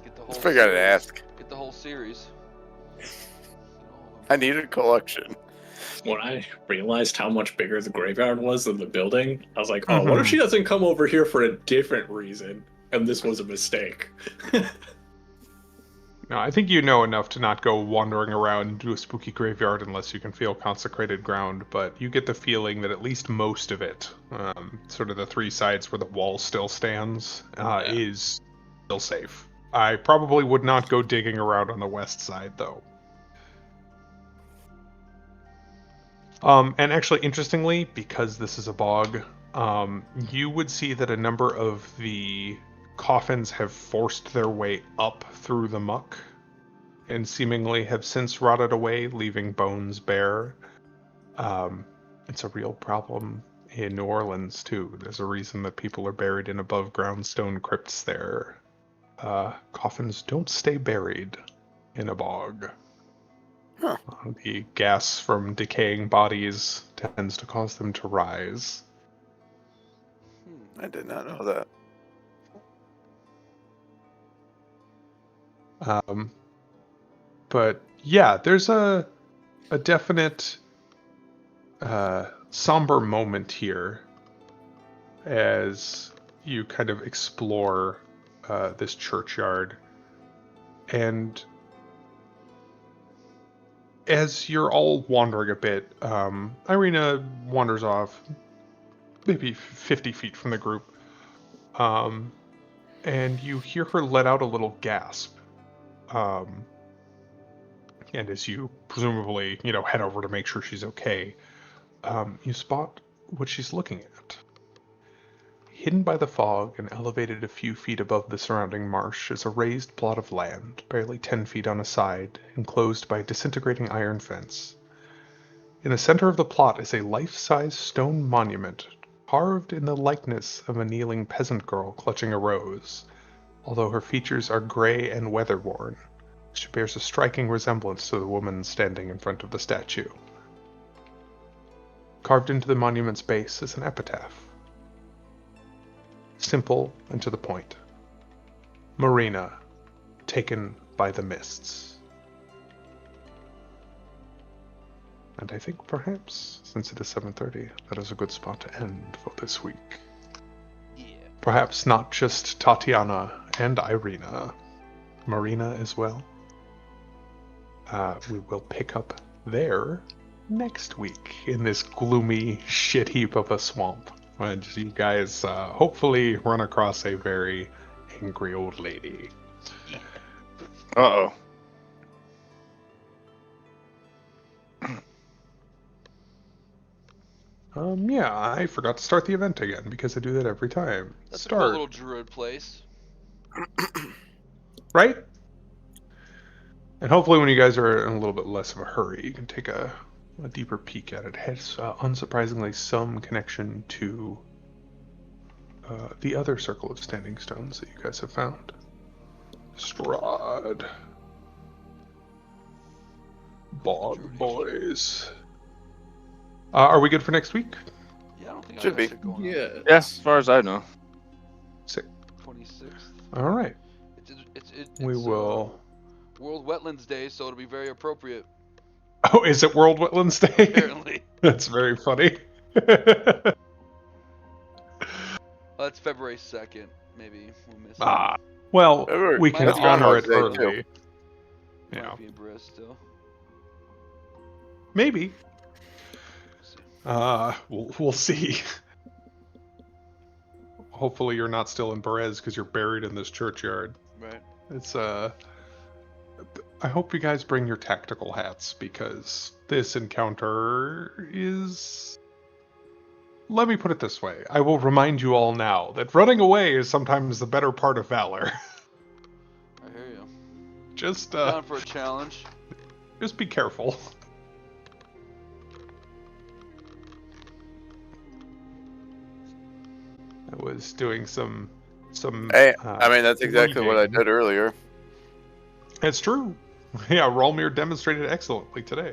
Get the I whole figured I'd series. ask. Get the whole series. I need a collection. When I realized how much bigger the graveyard was than the building, I was like, oh, what if Mhm. she doesn't come over here for a different reason? And this was a mistake. No, I think you know enough to not go wandering around to a spooky graveyard unless you can feel consecrated ground, but you get the feeling that at least most of it, sort of the three sides where the wall still stands, is still safe. I probably would not go digging around on the west side, though. And actually, interestingly, because this is a bog, you would see that a number of the coffins have forced their way up through the muck and seemingly have since rotted away, leaving bones bare. It's a real problem in New Orleans, too. There's a reason that people are buried in above ground stone crypts there. Coffins don't stay buried in a bog. Huh. The gas from decaying bodies tends to cause them to rise. I did not know that. But yeah, there's a definite somber moment here as you kind of explore this churchyard. And as you're all wandering a bit, Irina wanders off maybe 50 feet from the group. And you hear her let out a little gasp. And as you presumably, head over to make sure she's okay, you spot what she's looking at. Hidden by the fog and elevated a few feet above the surrounding marsh is a raised plot of land, barely 10 feet on a side, enclosed by a disintegrating iron fence. In the center of the plot is a life-size stone monument, carved in the likeness of a kneeling peasant girl clutching a rose, although her features are gray and weather-worn. She bears a striking resemblance to the woman standing in front of the statue. Carved into the monument's base is an epitaph. Simple and to the point. Marina, taken by the mists. And I think perhaps, since it is 7:30, that is a good spot to end for this week. Yeah. Perhaps not just Tatiana and Irina, Marina as well. We will pick up there next week in this gloomy shit heap of a swamp. And you guys hopefully run across a very angry old lady. Uh-oh. Yeah, I forgot to start the event again because I do that every time. That's a cool Start. little druid place. Right? And hopefully when you guys are in a little bit less of a hurry, you can take a deeper peek at it. It has, unsurprisingly, some connection to the other circle of standing stones that you guys have found. Strahd. Bog boys. Are we good for next week? Yeah, I don't think Should I be. got shit going on. Yeah. Yeah, as far as I know. Sick. 26th. All right. It's We will. World Wetlands Day, so it'll be very appropriate. Oh, is it World Wetlands Day? Apparently. That's very funny. It's February 2nd. Maybe we'll miss Well, February- we can that's honor it Groundhog's Day, too. early. it. Yeah, Might be in Brist still. maybe. We'll see. We'll see. hopefully you're not still in Perez because you're buried in this churchyard. Right. It's I hope you guys bring your tactical hats because this encounter is. Let me put it this way. I will remind you all now that running away is sometimes the better part of valor. I hear you. Just Down for a challenge. just be careful. I was doing some. Hey, I mean, that's exactly what I reading. did earlier. It's true. Yeah, Rolmir demonstrated excellently today.